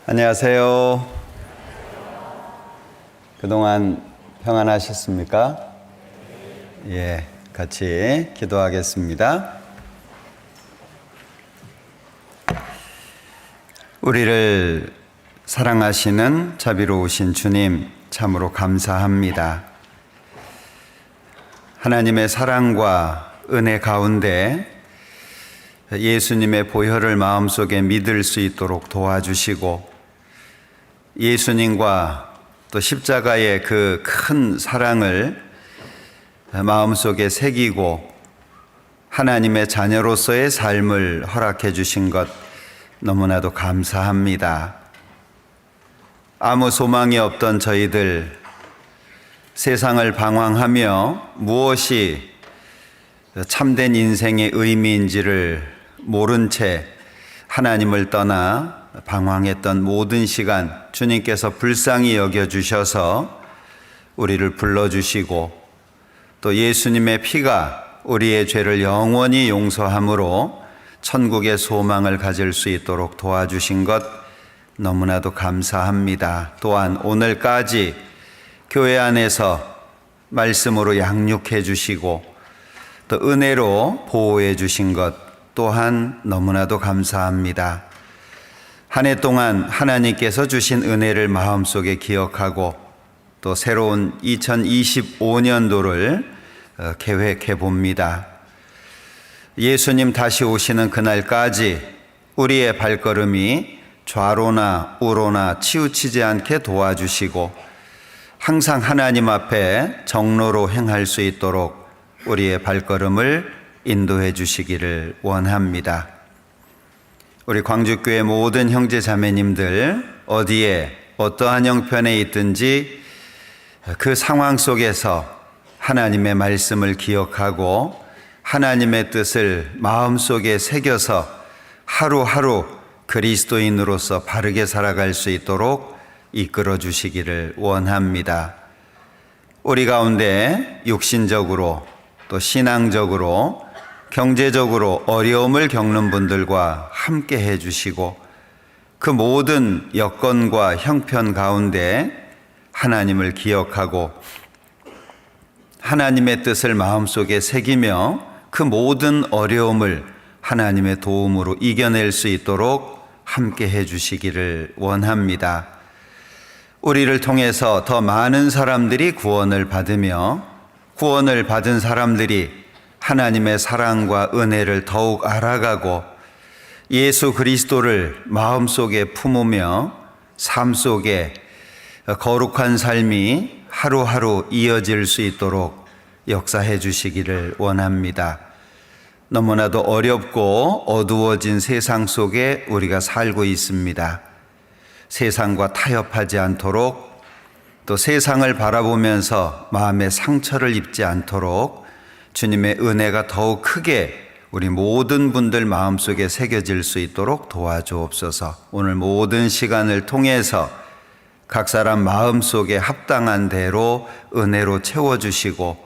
안녕하세요. 그동안 평안하셨습니까? 예, 같이 기도하겠습니다. 우리를 사랑하시는 자비로우신 주님, 참으로 감사합니다. 하나님의 사랑과 은혜 가운데 예수님의 보혈을 마음속에 믿을 수 있도록 도와주시고, 예수님과 또 십자가의 그 큰 사랑을 마음속에 새기고 하나님의 자녀로서의 삶을 허락해 주신 것 너무나도 감사합니다. 아무 소망이 없던 저희들, 세상을 방황하며 무엇이 참된 인생의 의미인지를 모른 채 하나님을 떠나 방황했던 모든 시간, 주님께서 불쌍히 여겨주셔서 우리를 불러주시고, 또 예수님의 피가 우리의 죄를 영원히 용서함으로 천국의 소망을 가질 수 있도록 도와주신 것 너무나도 감사합니다. 또한 오늘까지 교회 안에서 말씀으로 양육해 주시고 또 은혜로 보호해 주신 것 또한 너무나도 감사합니다. 한 해 동안 하나님께서 주신 은혜를 마음속에 기억하고 또 새로운 2025년도를 계획해 봅니다. 예수님 다시 오시는 그날까지 우리의 발걸음이 좌로나 우로나 치우치지 않게 도와주시고 항상 하나님 앞에 정로로 행할 수 있도록 우리의 발걸음을 인도해 주시기를 원합니다. 우리 광주교회 모든 형제 자매님들 어디에 어떠한 형편에 있든지 그 상황 속에서 하나님의 말씀을 기억하고 하나님의 뜻을 마음속에 새겨서 하루하루 그리스도인으로서 바르게 살아갈 수 있도록 이끌어 주시기를 원합니다. 우리 가운데 육신적으로 또 신앙적으로 경제적으로 어려움을 겪는 분들과 함께 해주시고 그 모든 여건과 형편 가운데 하나님을 기억하고 하나님의 뜻을 마음속에 새기며 그 모든 어려움을 하나님의 도움으로 이겨낼 수 있도록 함께 해주시기를 원합니다. 우리를 통해서 더 많은 사람들이 구원을 받으며 구원을 받은 사람들이 하나님의 사랑과 은혜를 더욱 알아가고 예수 그리스도를 마음속에 품으며 삶 속에 거룩한 삶이 하루하루 이어질 수 있도록 역사해 주시기를 원합니다. 너무나도 어렵고 어두워진 세상 속에 우리가 살고 있습니다. 세상과 타협하지 않도록 또 세상을 바라보면서 마음의 상처를 입지 않도록 주님의 은혜가 더욱 크게 우리 모든 분들 마음속에 새겨질 수 있도록 도와주옵소서. 오늘 모든 시간을 통해서 각 사람 마음속에 합당한 대로 은혜로 채워주시고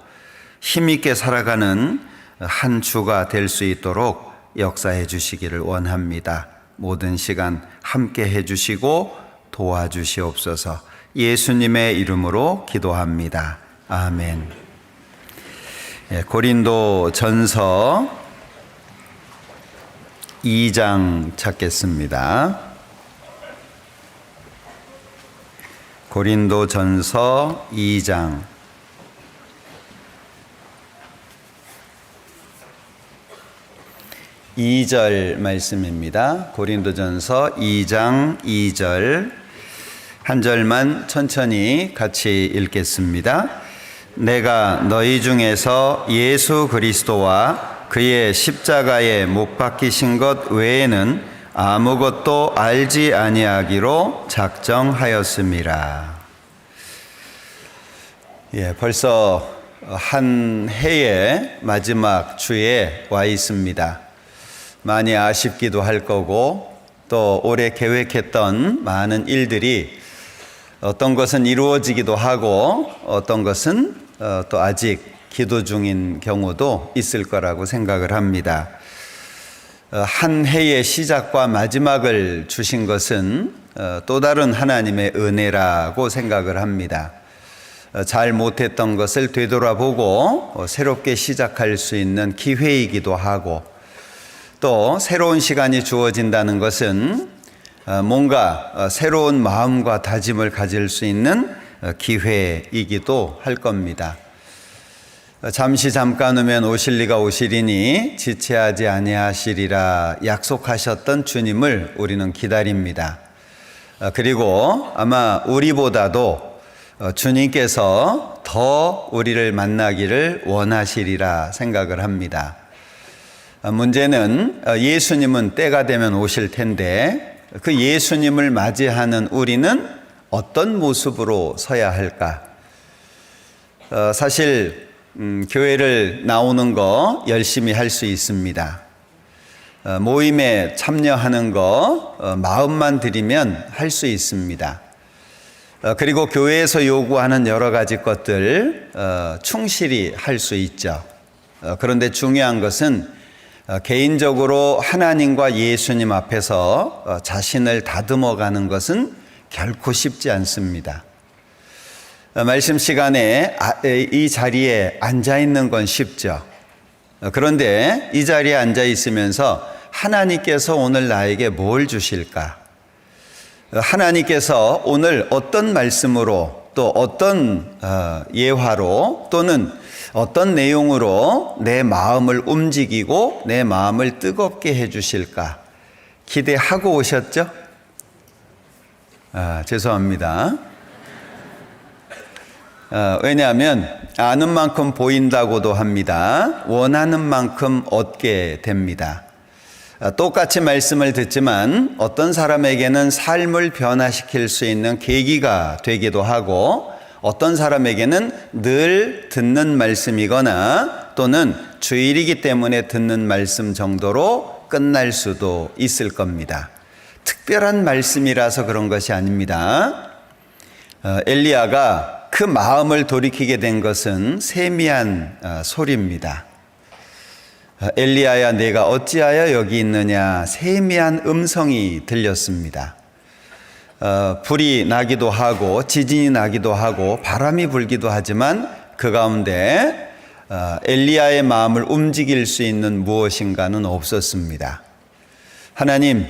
힘있게 살아가는 한 주가 될 수 있도록 역사해 주시기를 원합니다. 모든 시간 함께 해주시고 도와주시옵소서. 예수님의 이름으로 기도합니다. 아멘. 고린도 전서 2장 찾겠습니다. 고린도 전서 2장 2절 말씀입니다. 고린도 전서 2장 2절 한 절만 천천히 같이 읽겠습니다. 내가 너희 중에서 예수 그리스도와 그의 십자가에 못 박히신 것 외에는 아무것도 알지 아니하기로 작정하였음이라. 벌써 한 해의 마지막 주에 와 있습니다. 많이 아쉽기도 할 거고 또 올해 계획했던 많은 일들이 어떤 것은 이루어지기도 하고 어떤 것은 또 아직 기도 중인 경우도 있을 거라고 생각을 합니다. 한 해의 시작과 마지막을 주신 것은 또 다른 하나님의 은혜라고 생각을 합니다. 잘 못했던 것을 되돌아보고 새롭게 시작할 수 있는 기회이기도 하고, 또 새로운 시간이 주어진다는 것은 뭔가 새로운 마음과 다짐을 가질 수 있는 기회이기도 할 겁니다. 잠시 잠깐 오면 오실 리가 오시리니 지체하지 아니하시리라 약속하셨던 주님을 우리는 기다립니다. 그리고 아마 우리보다도 주님께서 더 우리를 만나기를 원하시리라 생각을 합니다. 문제는 예수님은 때가 되면 오실 텐데 그 예수님을 맞이하는 우리는 어떤 모습으로 서야 할까? 사실 교회를 나오는 거 열심히 할 수 있습니다. 모임에 참여하는 거 마음만 들이면 할 수 있습니다. 그리고 교회에서 요구하는 여러 가지 것들 충실히 할 수 있죠. 그런데 중요한 것은 개인적으로 하나님과 예수님 앞에서 자신을 다듬어 가는 것은 결코 쉽지 않습니다. 말씀 시간에 이 자리에 앉아 있는 건 쉽죠. 그런데 이 자리에 앉아 있으면서 하나님께서 오늘 나에게 뭘 주실까? 하나님께서 오늘 어떤 말씀으로 또 어떤 예화로 또는 어떤 내용으로 내 마음을 움직이고 내 마음을 뜨겁게 해 주실까? 기대하고 오셨죠? 죄송합니다. 왜냐하면 아는 만큼 보인다고도 합니다. 원하는 만큼 얻게 됩니다. 똑같이 말씀을 듣지만 어떤 사람에게는 삶을 변화시킬 수 있는 계기가 되기도 하고 어떤 사람에게는 늘 듣는 말씀이거나 또는 주일이기 때문에 듣는 말씀 정도로 끝날 수도 있을 겁니다. 특별한 말씀이라서 그런 것이 아닙니다. 엘리야가 그 마음을 돌이키게 된 것은 세미한 소리입니다. 엘리야야 내가 어찌하여 여기 있느냐 세미한 음성이 들렸습니다. 불이 나기도 하고 지진이 나기도 하고 바람이 불기도 하지만 그 가운데 엘리야의 마음을 움직일 수 있는 무엇인가는 없었습니다. 하나님,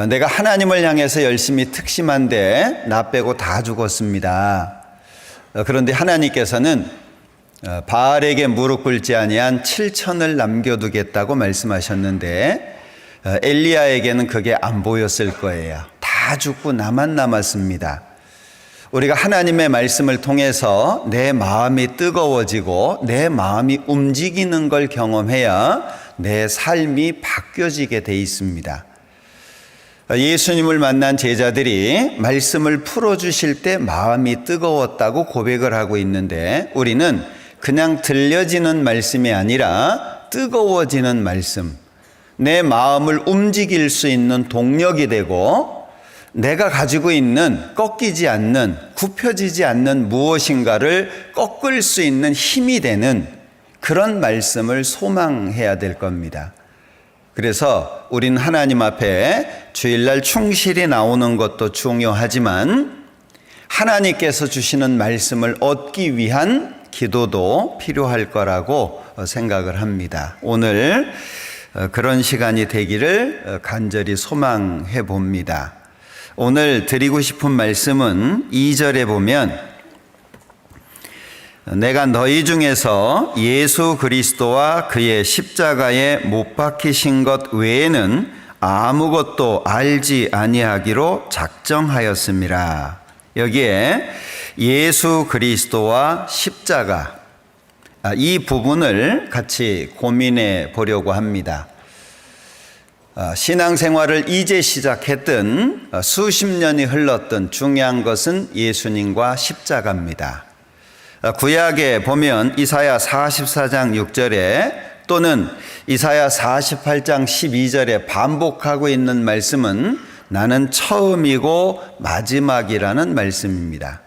내가 하나님을 향해서 열심히 특심한데 나 빼고 다 죽었습니다. 그런데 하나님께서는 바알에게 무릎 꿇지 아니한 7천을 남겨두겠다고 말씀하셨는데 엘리야에게는 그게 안 보였을 거예요. 다 죽고 나만 남았습니다. 우리가 하나님의 말씀을 통해서 내 마음이 뜨거워지고 내 마음이 움직이는 걸 경험해야 내 삶이 바뀌어지게 돼 있습니다. 예수님을 만난 제자들이 말씀을 풀어주실 때 마음이 뜨거웠다고 고백을 하고 있는데 우리는 그냥 들려지는 말씀이 아니라 뜨거워지는 말씀, 내 마음을 움직일 수 있는 동력이 되고 내가 가지고 있는 꺾이지 않는, 굽혀지지 않는 무엇인가를 꺾을 수 있는 힘이 되는 그런 말씀을 소망해야 될 겁니다. 그래서 우린 하나님 앞에 주일날 충실히 나오는 것도 중요하지만 하나님께서 주시는 말씀을 얻기 위한 기도도 필요할 거라고 생각을 합니다. 오늘 그런 시간이 되기를 간절히 소망해 봅니다. 오늘 드리고 싶은 말씀은 2절에 보면 내가 너희 중에서 예수 그리스도와 그의 십자가에 못 박히신 것 외에는 아무것도 알지 아니하기로 작정하였음이라. 여기에 예수 그리스도와 십자가, 이 부분을 같이 고민해 보려고 합니다. 신앙생활을 이제 시작했든 수십 년이 흘렀던 중요한 것은 예수님과 십자가입니다. 구약에 보면 이사야 44장 6절에 또는 이사야 48장 12절에 반복하고 있는 말씀은 나는 처음이고 마지막이라는 말씀입니다.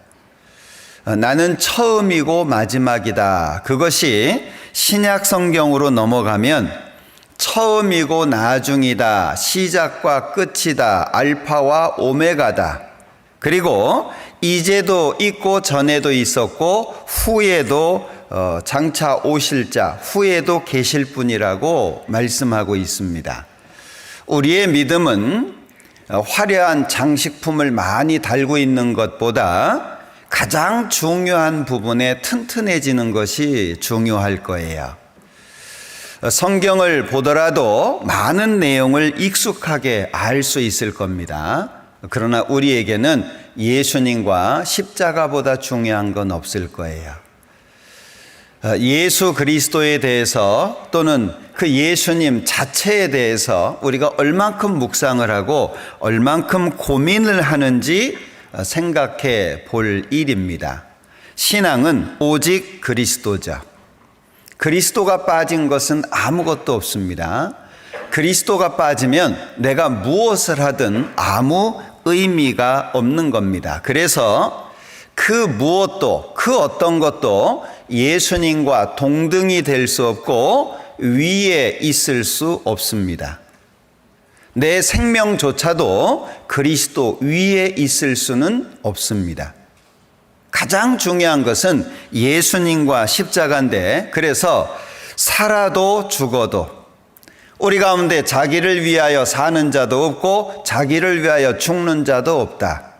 나는 처음이고 마지막이다. 그것이 신약 성경으로 넘어가면 처음이고 나중이다. 시작과 끝이다. 알파와 오메가다. 그리고 이제도 있고 전에도 있었고 후에도 장차 오실 자, 후에도 계실 분이라고 말씀하고 있습니다. 우리의 믿음은 화려한 장식품을 많이 달고 있는 것보다 가장 중요한 부분에 튼튼해지는 것이 중요할 거예요. 성경을 보더라도 많은 내용을 익숙하게 알 수 있을 겁니다. 그러나 우리에게는 예수님과 십자가보다 중요한 건 없을 거예요. 예수 그리스도에 대해서 또는 그 예수님 자체에 대해서 우리가 얼만큼 묵상을 하고 얼만큼 고민을 하는지 생각해 볼 일입니다. 신앙은 오직 그리스도죠. 그리스도가 빠진 것은 아무것도 없습니다. 그리스도가 빠지면 내가 무엇을 하든 아무 의미가 없는 겁니다. 그래서 그 무엇도, 그 어떤 것도 예수님과 동등이 될 수 없고 위에 있을 수 없습니다. 내 생명조차도 그리스도 위에 있을 수는 없습니다. 가장 중요한 것은 예수님과 십자가인데, 그래서 살아도 죽어도 우리 가운데 자기를 위하여 사는 자도 없고 자기를 위하여 죽는 자도 없다.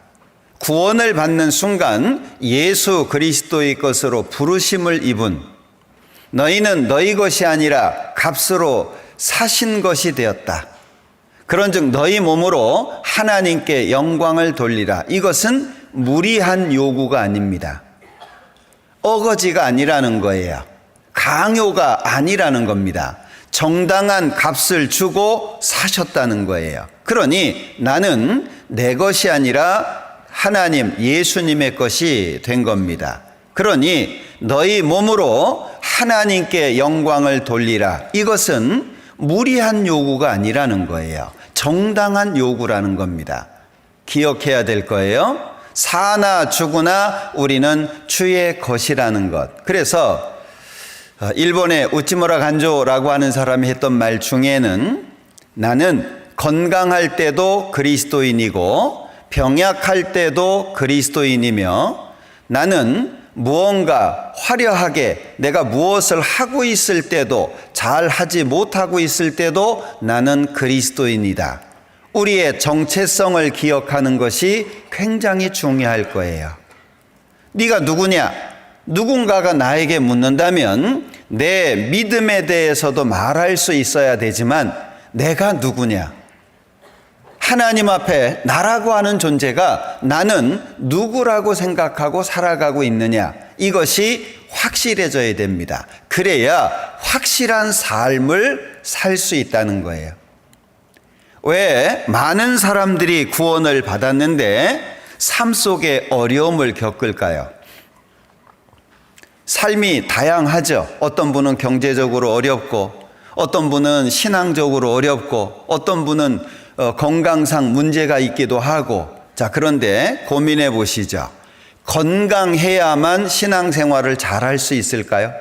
구원을 받는 순간 예수 그리스도의 것으로 부르심을 입은, 너희는 너희 것이 아니라 값으로 사신 것이 되었다. 그런즉 너희 몸으로 하나님께 영광을 돌리라. 이것은 무리한 요구가 아닙니다. 어거지가 아니라는 거예요. 강요가 아니라는 겁니다. 정당한 값을 주고 사셨다는 거예요. 그러니 나는 내 것이 아니라 하나님 예수님의 것이 된 겁니다. 그러니 너희 몸으로 하나님께 영광을 돌리라. 이것은 무리한 요구가 아니라는 거예요. 정당한 요구라는 겁니다. 기억해야 될 거예요. 사나 죽으나 우리는 주의 것이라는 것. 그래서 일본의 우찌무라 간조라고 하는 사람이 했던 말 중에는 나는 건강할 때도 그리스도인이고 병약할 때도 그리스도인이며 나는 무언가 화려하게 내가 무엇을 하고 있을 때도 잘 하지 못하고 있을 때도 나는 그리스도인이다. 우리의 정체성을 기억하는 것이 굉장히 중요할 거예요. 네가 누구냐? 누군가가 나에게 묻는다면 내 믿음에 대해서도 말할 수 있어야 되지만 내가 누구냐? 하나님 앞에 나라고 하는 존재가 나는 누구라고 생각하고 살아가고 있느냐? 이것이 확실해져야 됩니다. 그래야 확실한 삶을 살 수 있다는 거예요. 왜 많은 사람들이 구원을 받았는데 삶 속에 어려움을 겪을까요? 삶이 다양하죠. 어떤 분은 경제적으로 어렵고 어떤 분은 신앙적으로 어렵고 어떤 분은 건강상 문제가 있기도 하고. 자, 그런데 고민해 보시죠. 건강해야만 신앙생활을 잘할 수 있을까요?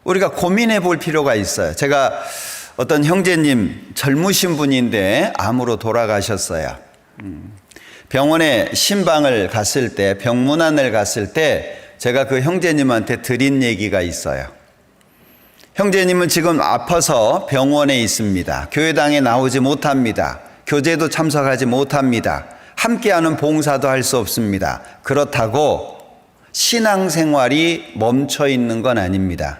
우리가 고민해 볼 필요가 있어요. 제가 어떤 형제님 젊으신 분인데 암으로 돌아가셨어요. 병원에 신방을 갔을 때, 병문안을 갔을 때 제가 그 형제님한테 드린 얘기가 있어요. 형제님은 지금 아파서 병원에 있습니다. 교회당에 나오지 못합니다. 교제도 참석하지 못합니다. 함께하는 봉사도 할 수 없습니다. 그렇다고 신앙생활이 멈춰 있는 건 아닙니다.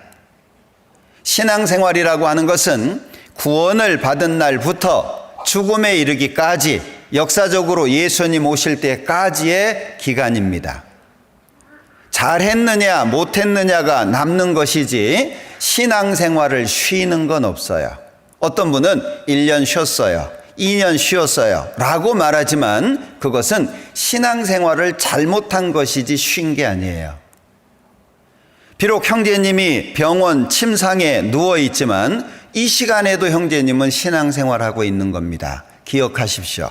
신앙생활이라고 하는 것은 구원을 받은 날부터 죽음에 이르기까지 역사적으로 예수님 오실 때까지의 기간입니다. 잘했느냐 못했느냐가 남는 것이지 신앙생활을 쉬는 건 없어요. 어떤 분은 1년 쉬었어요. 2년 쉬었어요. 라고 말하지만 그것은 신앙생활을 잘못한 것이지 쉰 게 아니에요. 비록 형제님이 병원 침상에 누워 있지만 이 시간에도 형제님은 신앙생활하고 있는 겁니다. 기억하십시오.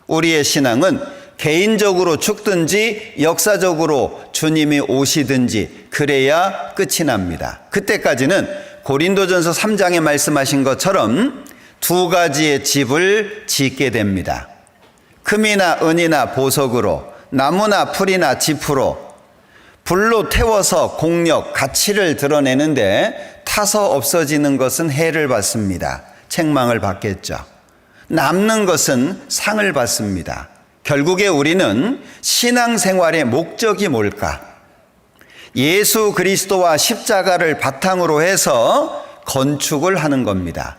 우리의 신앙은 개인적으로 죽든지 역사적으로 주님이 오시든지 그래야 끝이 납니다. 그때까지는 고린도전서 3장에 말씀하신 것처럼 두 가지의 집을 짓게 됩니다. 금이나 은이나 보석으로, 나무나 풀이나 지푸로 불로 태워서 공력, 가치를 드러내는데 타서 없어지는 것은 해를 받습니다. 책망을 받겠죠. 남는 것은 상을 받습니다. 결국에 우리는 신앙생활의 목적이 뭘까? 예수 그리스도와 십자가를 바탕으로 해서 건축을 하는 겁니다.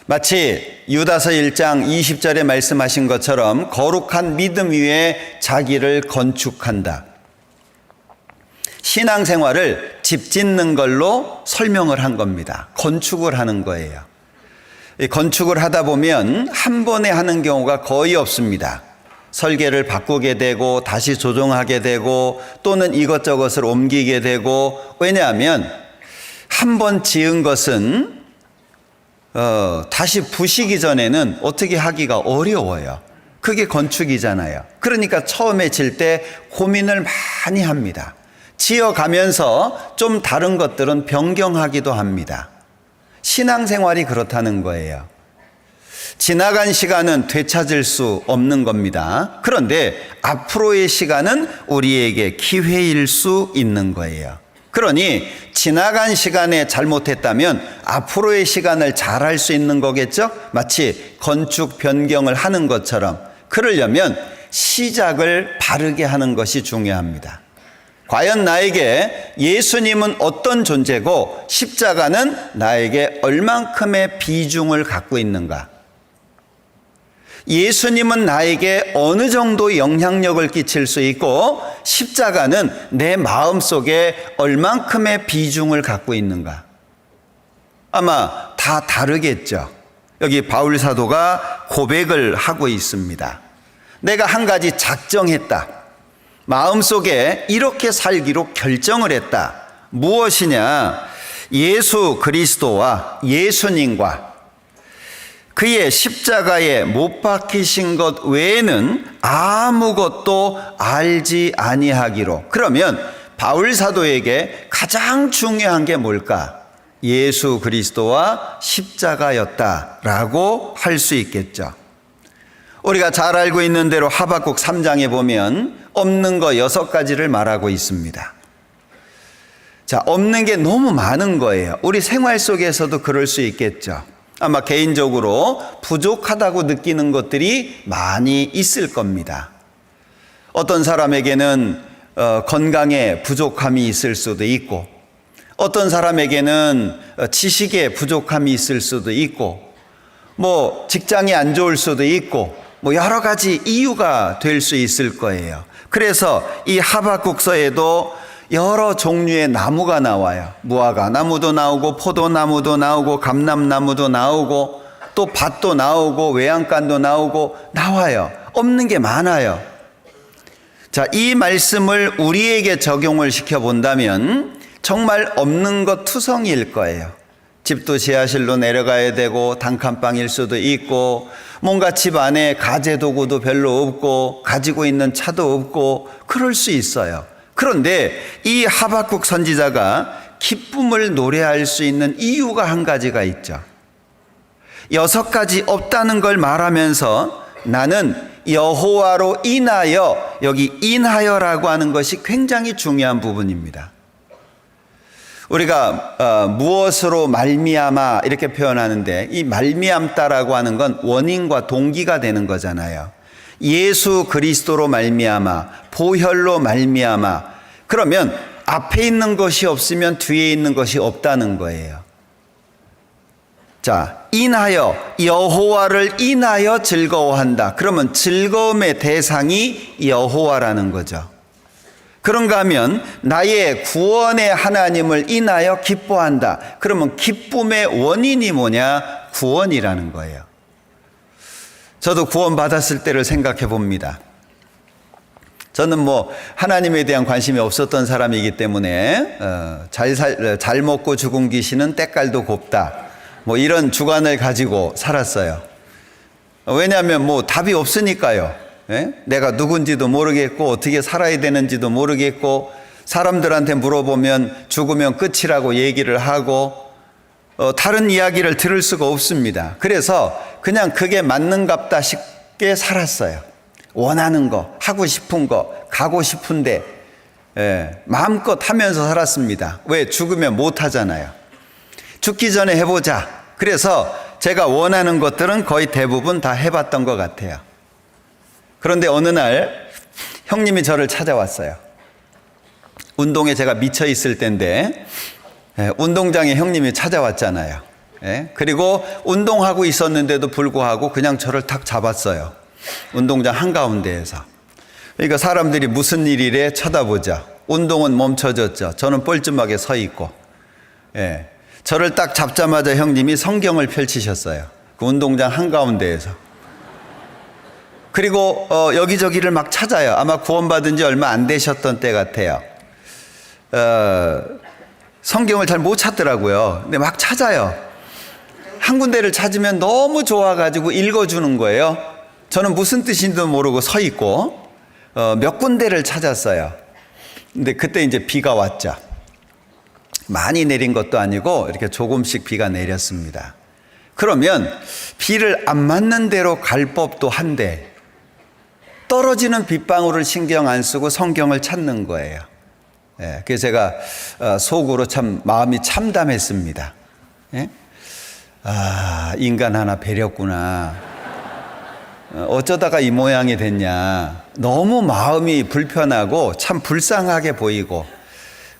마치 유다서 1장 20절에 말씀하신 것처럼 거룩한 믿음 위에 자기를 건축한다. 신앙생활을 집 짓는 걸로 설명을 한 겁니다. 건축을 하는 거예요. 건축을 하다 보면 한 번에 하는 경우가 거의 없습니다. 설계를 바꾸게 되고 다시 조정하게 되고 또는 이것저것을 옮기게 되고, 왜냐하면 한 번 지은 것은 다시 부시기 전에는 어떻게 하기가 어려워요. 그게 건축이잖아요. 그러니까 처음에 질 때 고민을 많이 합니다. 지어가면서 좀 다른 것들은 변경하기도 합니다. 신앙생활이 그렇다는 거예요. 지나간 시간은 되찾을 수 없는 겁니다. 그런데 앞으로의 시간은 우리에게 기회일 수 있는 거예요. 그러니 지나간 시간에 잘못했다면 앞으로의 시간을 잘할 수 있는 거겠죠? 마치 건축 변경을 하는 것처럼. 그러려면 시작을 바르게 하는 것이 중요합니다. 과연 나에게 예수님은 어떤 존재고 십자가는 나에게 얼만큼의 비중을 갖고 있는가? 예수님은 나에게 어느 정도 영향력을 끼칠 수 있고 십자가는 내 마음속에 얼만큼의 비중을 갖고 있는가? 아마 다 다르겠죠. 여기 바울 사도가 고백을 하고 있습니다. 내가 한 가지 작정했다. 마음속에 이렇게 살기로 결정을 했다. 무엇이냐? 예수 그리스도와 예수님과 그의 십자가에 못 박히신 것 외에는 아무것도 알지 아니하기로. 그러면 바울 사도에게 가장 중요한 게 뭘까? 예수 그리스도와 십자가였다라고 할 수 있겠죠. 우리가 잘 알고 있는 대로 하박국 3장에 보면 없는 거 6가지를 말하고 있습니다. 자, 없는 게 너무 많은 거예요. 우리 생활 속에서도 그럴 수 있겠죠. 아마 개인적으로 부족하다고 느끼는 것들이 많이 있을 겁니다. 어떤 사람에게는 건강에 부족함이 있을 수도 있고, 어떤 사람에게는 지식에 부족함이 있을 수도 있고, 뭐 직장이 안 좋을 수도 있고, 뭐 여러 가지 이유가 될 수 있을 거예요. 그래서 이 하박국서에도 여러 종류의 나무가 나와요. 무화과 나무도 나오고 포도나무도 나오고 감람나무도 나오고 또 밭도 나오고 외양간도 나오고 나와요. 없는 게 많아요. 자, 이 말씀을 우리에게 적용을 시켜본다면 정말 없는 것 투성이일 거예요. 집도 지하실로 내려가야 되고 단칸방일 수도 있고 뭔가 집 안에 가재도구도 별로 없고 가지고 있는 차도 없고 그럴 수 있어요. 그런데 이 하박국 선지자가 기쁨을 노래할 수 있는 이유가 한 가지가 있죠. 6가지 없다는 걸 말하면서 나는 여호와로 인하여, 여기 인하여라고 하는 것이 굉장히 중요한 부분입니다. 우리가 무엇으로 말미암아 이렇게 표현하는데 이 말미암다라고 하는 건 원인과 동기가 되는 거잖아요. 예수 그리스도로 말미암아, 보혈로 말미암아. 그러면 앞에 있는 것이 없으면 뒤에 있는 것이 없다는 거예요. 자, 인하여, 여호와를 인하여 즐거워한다. 그러면 즐거움의 대상이 여호와라는 거죠. 그런가 하면 나의 구원의 하나님을 인하여 기뻐한다. 그러면 기쁨의 원인이 뭐냐? 구원이라는 거예요. 저도 구원 받았을 때를 생각해 봅니다. 저는 뭐 하나님에 대한 관심이 없었던 사람이기 때문에 잘 먹고 죽은 귀신은 때깔도 곱다, 뭐 이런 주관을 가지고 살았어요. 왜냐하면 뭐 답이 없으니까요. 예? 내가 누군지도 모르겠고 어떻게 살아야 되는지도 모르겠고 사람들한테 물어보면 죽으면 끝이라고 얘기를 하고 다른 이야기를 들을 수가 없습니다. 그래서 그냥 그게 맞는갑다 싶게 살았어요. 원하는 거, 하고 싶은 거, 가고 싶은데 마음껏 하면서 살았습니다. 왜? 죽으면 못 하잖아요. 죽기 전에 해보자. 그래서 제가 원하는 것들은 거의 대부분 다 해봤던 것 같아요. 그런데 어느 날 형님이 저를 찾아왔어요. 운동에 제가 미쳐 있을 때인데 운동장에 형님이 찾아왔잖아요. 그리고 운동하고 있었는데도 불구하고 그냥 저를 탁 잡았어요. 운동장 한가운데에서. 그러니까 사람들이 무슨 일이래 쳐다보자. 운동은 멈춰졌죠. 저는 뻘쭘하게 서 있고. 저를 딱 잡자마자 형님이 성경을 펼치셨어요. 그 운동장 한가운데에서. 그리고 여기저기를 막 찾아요. 아마 구원받은 지 얼마 안 되셨던 때 같아요. 성경을 잘 못 찾더라고요. 근데 막 찾아요. 한 군데를 찾으면 너무 좋아가지고 읽어주는 거예요. 저는 무슨 뜻인지도 모르고 서 있고 몇 군데를 찾았어요. 근데 그때 이제 비가 왔죠. 많이 내린 것도 아니고 이렇게 조금씩 비가 내렸습니다. 그러면 비를 안 맞는 대로 갈 법도 한데 떨어지는 빗방울을 신경 안 쓰고 성경을 찾는 거예요. 그래서 제가 속으로 참 마음이 참담했습니다. 인간 하나 배렸구나. 어쩌다가 이 모양이 됐냐. 너무 마음이 불편하고 참 불쌍하게 보이고.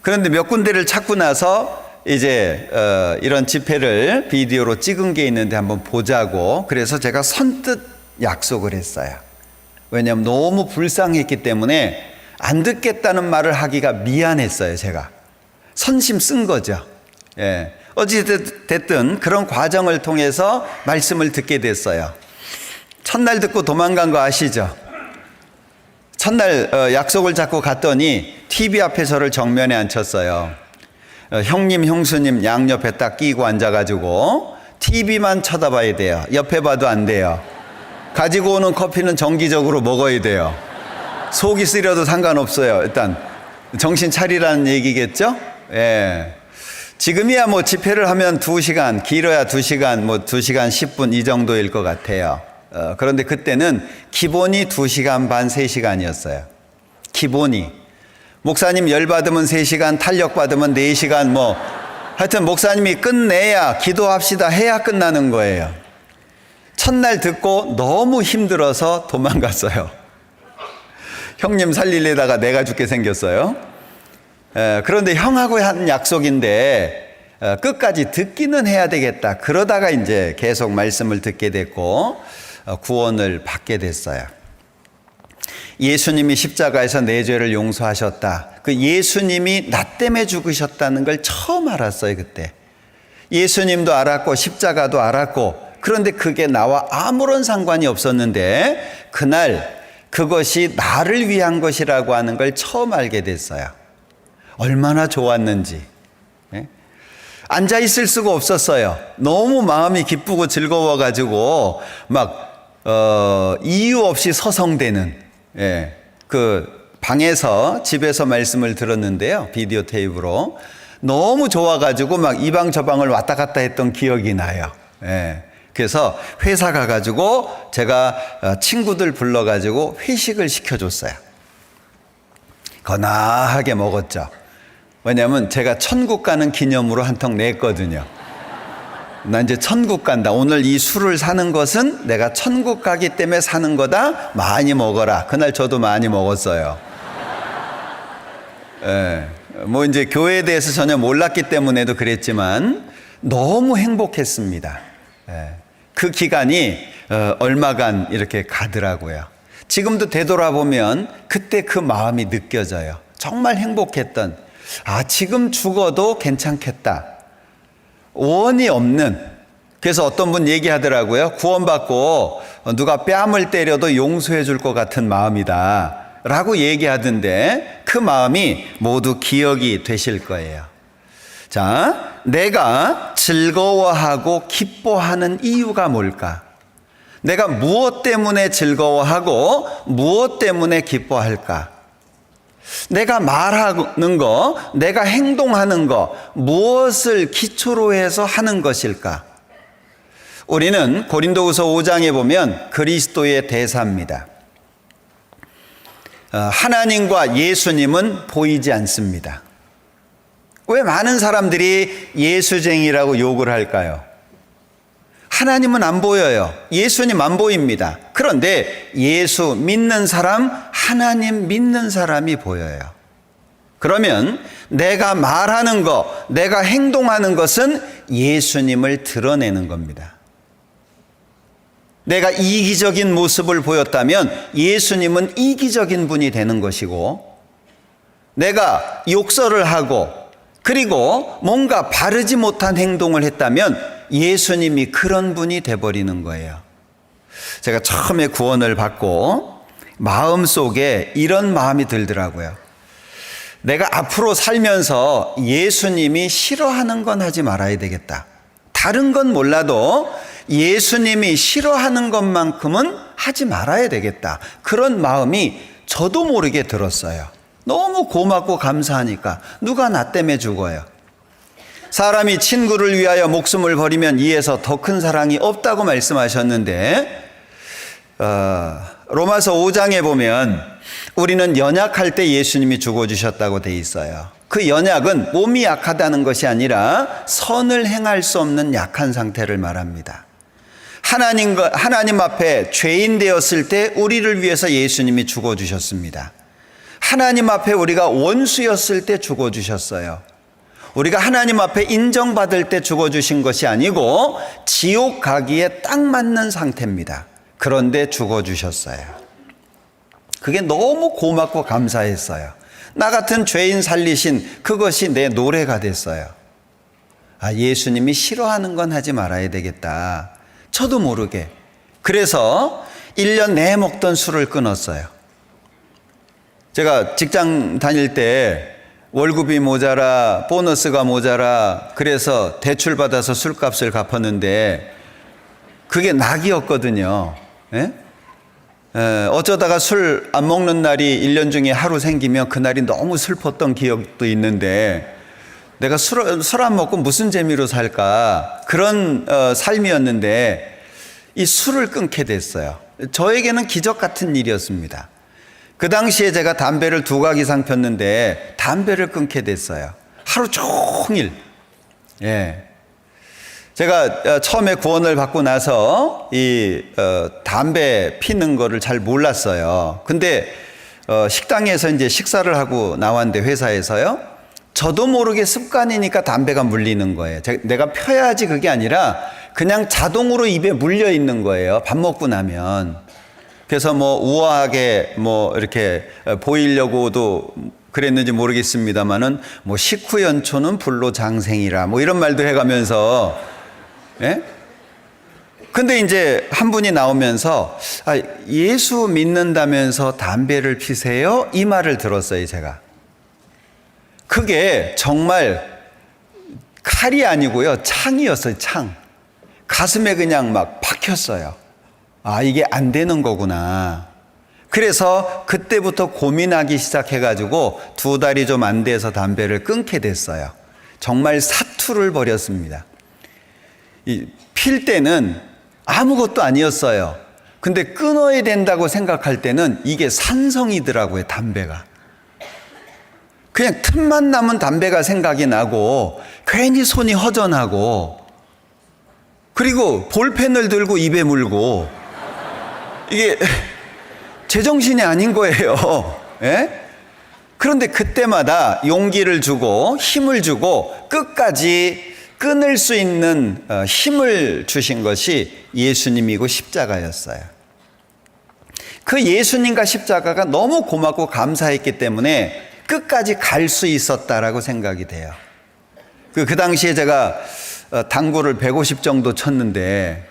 그런데 몇 군데를 찾고 나서 이제 이런 집회를 비디오로 찍은 게 있는데 한번 보자고. 그래서 제가 선뜻 약속을 했어요. 왜냐하면 너무 불쌍했기 때문에 안 듣겠다는 말을 하기가 미안했어요. 제가 선심 쓴 거죠. 어찌됐든 그런 과정을 통해서 말씀을 듣게 됐어요. 첫날 듣고 도망간 거 아시죠? 첫날 약속을 잡고 갔더니 TV 앞에 저를 정면에 앉혔어요. 형님 형수님 양옆에 딱 끼고 앉아가지고 TV만 쳐다봐야 돼요. 옆에 봐도 안 돼요. 가지고 오는 커피는 정기적으로 먹어야 돼요. 속이 쓰려도 상관없어요. 일단 정신 차리라는 얘기겠죠? 지금이야 뭐 집회를 하면 2시간, 길어야 2시간, 뭐 2시간 10분 이 정도일 것 같아요. 그런데 그때는 기본이 2시간 반, 3시간이었어요. 기본이. 목사님 열받으면 3시간, 탄력받으면 4시간 뭐 하여튼 목사님이 끝내야 기도합시다 해야 끝나는 거예요. 첫날 듣고 너무 힘들어서 도망갔어요. 형님 살리려다가 내가 죽게 생겼어요. 그런데 형하고 한 약속인데 끝까지 듣기는 해야 되겠다. 그러다가 이제 계속 말씀을 듣게 됐고 구원을 받게 됐어요. 예수님이 십자가에서 내 죄를 용서하셨다. 그 예수님이 나 때문에 죽으셨다는 걸 처음 알았어요. 그때 예수님도 알았고 십자가도 알았고, 그런데 그게 나와 아무런 상관이 없었는데 그날 그것이 나를 위한 것이라고 하는 걸 처음 알게 됐어요. 얼마나 좋았는지. 앉아 있을 수가 없었어요. 너무 마음이 기쁘고 즐거워가지고 막 이유 없이 서성대는, 그 방에서 집에서 말씀을 들었는데요. 비디오 테이프로 너무 좋아가지고 막 이 방 저 방을 왔다 갔다 했던 기억이 나요. 그래서 회사 가가지고 제가 친구들 불러가지고 회식을 시켜줬어요. 거나하게 먹었죠. 왜냐하면 제가 천국 가는 기념으로 한 통 냈거든요. 나 이제 천국 간다. 오늘 이 술을 사는 것은 내가 천국 가기 때문에 사는 거다. 많이 먹어라. 그날 저도 많이 먹었어요. 뭐 이제 교회에 대해서 전혀 몰랐기 때문에도 그랬지만 너무 행복했습니다. 그 기간이 얼마간 이렇게 가더라고요. 지금도 되돌아보면 그때 그 마음이 느껴져요. 정말 행복했던, 지금 죽어도 괜찮겠다. 원이 없는. 그래서 어떤 분 얘기하더라고요. 구원받고 누가 뺨을 때려도 용서해 줄 것 같은 마음이다 라고 얘기하던데, 그 마음이 모두 기억이 되실 거예요. 자, 내가 즐거워하고 기뻐하는 이유가 뭘까? 내가 무엇 때문에 즐거워하고 무엇 때문에 기뻐할까? 내가 말하는 거, 내가 행동하는 거, 무엇을 기초로 해서 하는 것일까? 우리는 고린도후서 5장에 보면 그리스도의 대사입니다. 하나님과 예수님은 보이지 않습니다. 왜 많은 사람들이 예수쟁이라고 욕을 할까요? 하나님은 안 보여요. 예수님 안 보입니다. 그런데 예수 믿는 사람, 하나님 믿는 사람이 보여요. 그러면 내가 말하는 것, 내가 행동하는 것은 예수님을 드러내는 겁니다. 내가 이기적인 모습을 보였다면 예수님은 이기적인 분이 되는 것이고, 내가 욕설을 하고 그리고 뭔가 바르지 못한 행동을 했다면 예수님이 그런 분이 돼버리는 거예요. 제가 처음에 구원을 받고 마음속에 이런 마음이 들더라고요. 내가 앞으로 살면서 예수님이 싫어하는 건 하지 말아야 되겠다. 다른 건 몰라도 예수님이 싫어하는 것만큼은 하지 말아야 되겠다. 그런 마음이 저도 모르게 들었어요. 너무 고맙고 감사하니까. 누가 나 때문에 죽어요? 사람이 친구를 위하여 목숨을 버리면 이에서 더 큰 사랑이 없다고 말씀하셨는데, 로마서 5장에 보면 우리는 연약할 때 예수님이 죽어주셨다고 돼 있어요. 그 연약은 몸이 약하다는 것이 아니라 선을 행할 수 없는 약한 상태를 말합니다. 하나님 앞에 죄인 되었을 때 우리를 위해서 예수님이 죽어주셨습니다. 하나님 앞에 우리가 원수였을 때 죽어주셨어요. 우리가 하나님 앞에 인정받을 때 죽어주신 것이 아니고 지옥 가기에 딱 맞는 상태입니다. 그런데 죽어주셨어요. 그게 너무 고맙고 감사했어요. 나 같은 죄인 살리신 그것이 내 노래가 됐어요. 예수님이 싫어하는 건 하지 말아야 되겠다. 저도 모르게. 그래서 1년 내내 먹던 술을 끊었어요. 제가 직장 다닐 때 월급이 모자라, 보너스가 모자라, 그래서 대출받아서 술값을 갚았는데 그게 낙이었거든요. 예? 어쩌다가 술 안 먹는 날이 1년 중에 하루 생기면 그날이 너무 슬펐던 기억도 있는데, 내가 술 안 먹고 무슨 재미로 살까, 그런 삶이었는데 이 술을 끊게 됐어요. 저에게는 기적 같은 일이었습니다. 그 당시에 제가 담배를 2각 이상 폈는데 담배를 끊게 됐어요. 하루 종일. 예. 제가 처음에 구원을 받고 나서 이 담배 피는 거를 잘 몰랐어요. 근데 식당에서 이제 식사를 하고 나왔는데, 회사에서요, 저도 모르게 습관이니까 담배가 물리는 거예요. 내가 펴야지 그게 아니라 그냥 자동으로 입에 물려 있는 거예요. 밥 먹고 나면. 그래서 우아하게 이렇게 보이려고도 그랬는지 모르겠습니다만은 식후연초는 불로장생이라 이런 말도 해가면서, 예? 근데 이제 한 분이 나오면서 예수 믿는다면서 담배를 피세요? 이 말을 들었어요, 제가. 그게 정말 칼이 아니고요, 창이었어요, 창. 가슴에 그냥 막 박혔어요. 이게 안 되는 거구나. 그래서 그때부터 고민하기 시작해가지고 2달이 좀 안 돼서 담배를 끊게 됐어요. 정말 사투를 벌였습니다. 필 때는 아무것도 아니었어요. 근데 끊어야 된다고 생각할 때는 이게 산성이더라고요, 담배가. 그냥 틈만 나면 담배가 생각이 나고 괜히 손이 허전하고, 그리고 볼펜을 들고 입에 물고, 이게 제정신이 아닌 거예요. 예? 그런데 그때마다 용기를 주고 힘을 주고 끝까지 끊을 수 있는 힘을 주신 것이 예수님이고 십자가였어요. 그 예수님과 십자가가 너무 고맙고 감사했기 때문에 끝까지 갈 수 있었다라고 생각이 돼요. 그 당시에 제가 당구를 150 정도 쳤는데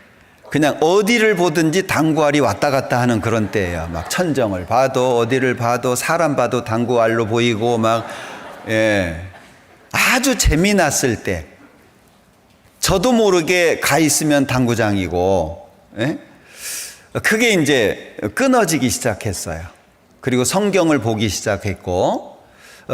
그냥 어디를 보든지 당구알이 왔다 갔다 하는 그런 때예요. 막 천정을 봐도 어디를 봐도 사람 봐도 당구알로 보이고 아주 재미났을 때, 저도 모르게 가 있으면 당구장이고, 그게 이제 끊어지기 시작했어요. 그리고 성경을 보기 시작했고,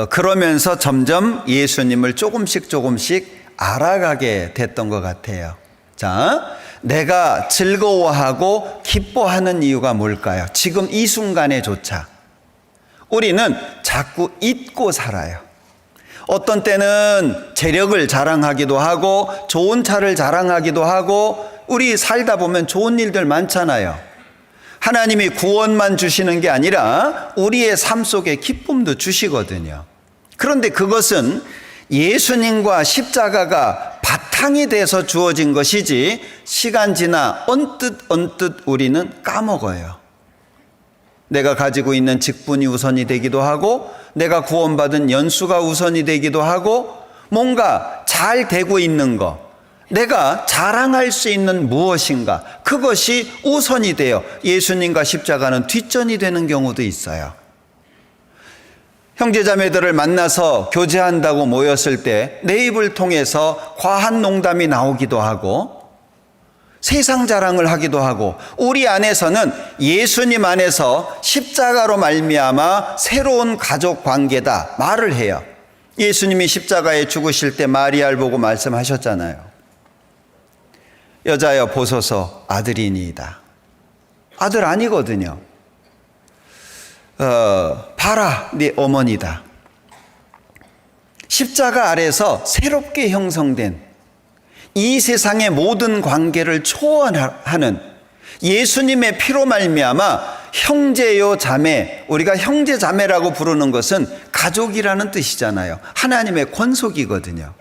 그러면서 점점 예수님을 조금씩 알아가게 됐던 것 같아요. 자, 내가 즐거워하고 기뻐하는 이유가 뭘까요? 지금 이 순간에조차 우리는 자꾸 잊고 살아요. 어떤 때는 재력을 자랑하기도 하고 좋은 차를 자랑하기도 하고, 우리 살다 보면 좋은 일들 많잖아요. 하나님이 구원만 주시는 게 아니라 우리의 삶 속에 기쁨도 주시거든요. 그런데 그것은 예수님과 십자가가 바탕이 돼서 주어진 것이지, 시간 지나 언뜻 우리는 까먹어요. 내가 가지고 있는 직분이 우선이 되기도 하고, 내가 구원받은 연수가 우선이 되기도 하고, 뭔가 잘 되고 있는 거, 내가 자랑할 수 있는 무엇인가, 그것이 우선이 되어 예수님과 십자가는 뒷전이 되는 경우도 있어요. 형제자매들을 만나서 교제한다고 모였을 때 내 입을 통해서 과한 농담이 나오기도 하고, 세상 자랑을 하기도 하고, 우리 안에서는 예수님 안에서 십자가로 말미암아 새로운 가족 관계다 말을 해요. 예수님이 십자가에 죽으실 때 마리아를 보고 말씀하셨잖아요. 여자여 보소서 아들이니이다. 아들 아니거든요. 봐라 네 어머니다. 십자가 아래서 새롭게 형성된 이 세상의 모든 관계를 초월하는 예수님의 피로 말미암아 형제요 자매, 우리가 형제 자매라고 부르는 것은 가족이라는 뜻이잖아요. 하나님의 권속이거든요.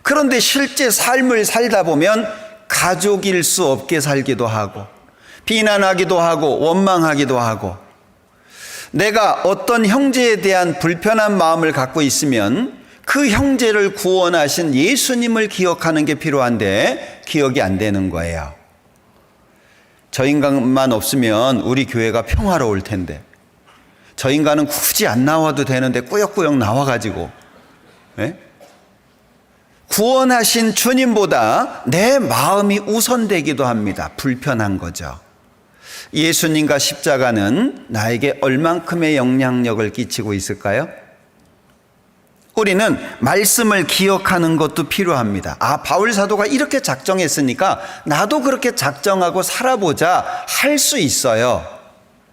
그런데 실제 삶을 살다 보면 가족일 수 없게 살기도 하고, 비난하기도 하고, 원망하기도 하고, 내가 어떤 형제에 대한 불편한 마음을 갖고 있으면 그 형제를 구원하신 예수님을 기억하는 게 필요한데 기억이 안 되는 거예요. 저 인간만 없으면 우리 교회가 평화로울 텐데, 저 인간은 굳이 안 나와도 되는데 꾸역꾸역 나와가지고, 예? 구원하신 주님보다 내 마음이 우선되기도 합니다. 불편한 거죠. 예수님과 십자가는 나에게 얼만큼의 영향력을 끼치고 있을까요? 우리는 말씀을 기억하는 것도 필요합니다. 아, 바울 사도가 이렇게 작정했으니까 나도 그렇게 작정하고 살아보자 할 수 있어요.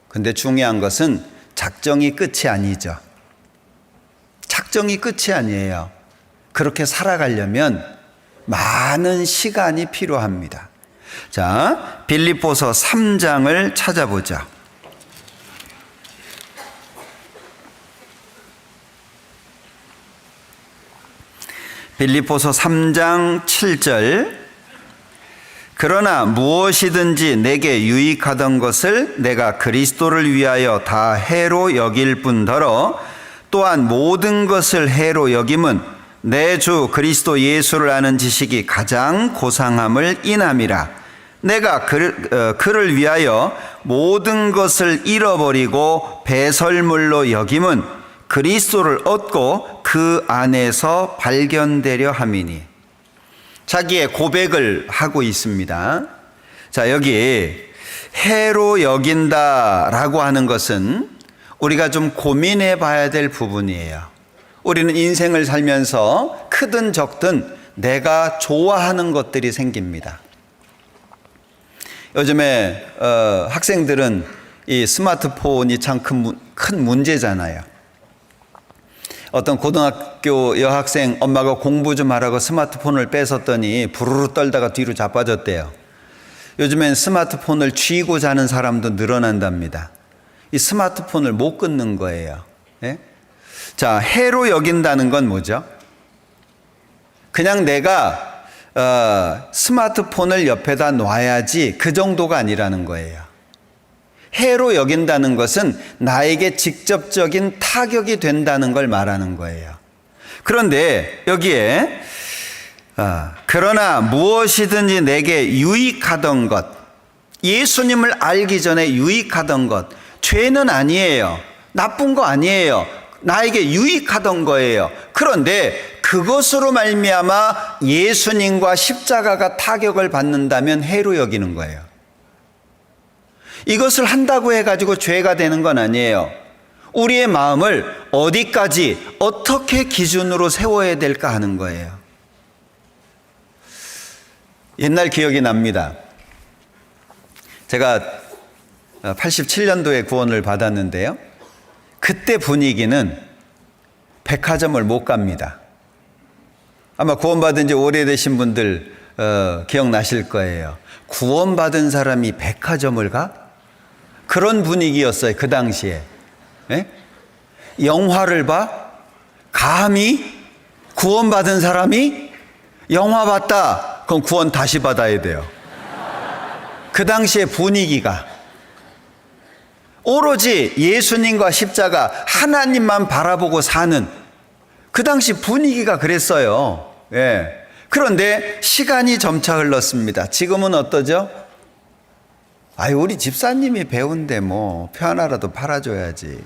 근데 중요한 것은 작정이 끝이 아니죠. 작정이 끝이 아니에요. 그렇게 살아가려면 많은 시간이 필요합니다. 자, 빌립보서 3장을 찾아보자. 빌립보서 3장 7절. 그러나 무엇이든지 내게 유익하던 것을 내가 그리스도를 위하여 다 해로 여길 뿐더러 또한 모든 것을 해로 여김은 내 주 그리스도 예수를 아는 지식이 가장 고상함을 인함이라. 내가 그를 위하여 모든 것을 잃어버리고 배설물로 여김은 그리스도를 얻고 그 안에서 발견되려 함이니. 자기의 고백을 하고 있습니다. 자, 여기 해로 여긴다라고 하는 것은 우리가 좀 고민해 봐야 될 부분이에요. 우리는 인생을 살면서 크든 적든 내가 좋아하는 것들이 생깁니다. 요즘에 학생들은 이 스마트폰이 참 큰 문제잖아요. 어떤 고등학교 여학생 엄마가 공부 좀 하라고 스마트폰을 뺏었더니 부르르 떨다가 뒤로 자빠졌대요. 요즘엔 스마트폰을 쥐고 자는 사람도 늘어난답니다. 이 스마트폰을 못 끊는 거예요. 예? 자, 해로 여긴다는 건 뭐죠? 그냥 내가 스마트폰을 옆에다 놔야지 그 정도가 아니라는 거예요. 해로 여긴다는 것은 나에게 직접적인 타격이 된다는 걸 말하는 거예요. 그런데 여기에 그러나 무엇이든지 내게 유익하던 것, 예수님을 알기 전에 유익하던 것, 죄는 아니에요. 나쁜 거 아니에요. 나에게 유익하던 거예요. 그런데 그것으로 말미암아 예수님과 십자가가 타격을 받는다면 해로 여기는 거예요. 이것을 한다고 해가지고 죄가 되는 건 아니에요. 우리의 마음을 어디까지 어떻게 기준으로 세워야 될까 하는 거예요. 옛날 기억이 납니다. 제가 87년도에 구원을 받았는데요. 그때 분위기는 백화점을 못 갑니다. 아마 구원받은 지 오래되신 분들 기억나실 거예요. 구원받은 사람이 백화점을 가? 그런 분위기였어요. 그 당시에. 네? 영화를 봐? 감히? 구원받은 사람이? 영화 봤다? 그럼 구원 다시 받아야 돼요. 그 당시의 분위기가 오로지 예수님과 십자가 하나님만 바라보고 사는 그 당시 분위기가 그랬어요. 예. 그런데 시간이 점차 흘렀습니다. 지금은 어떠죠? 아유, 우리 집사님이 배운데 뭐 표 하나라도 팔아줘야지.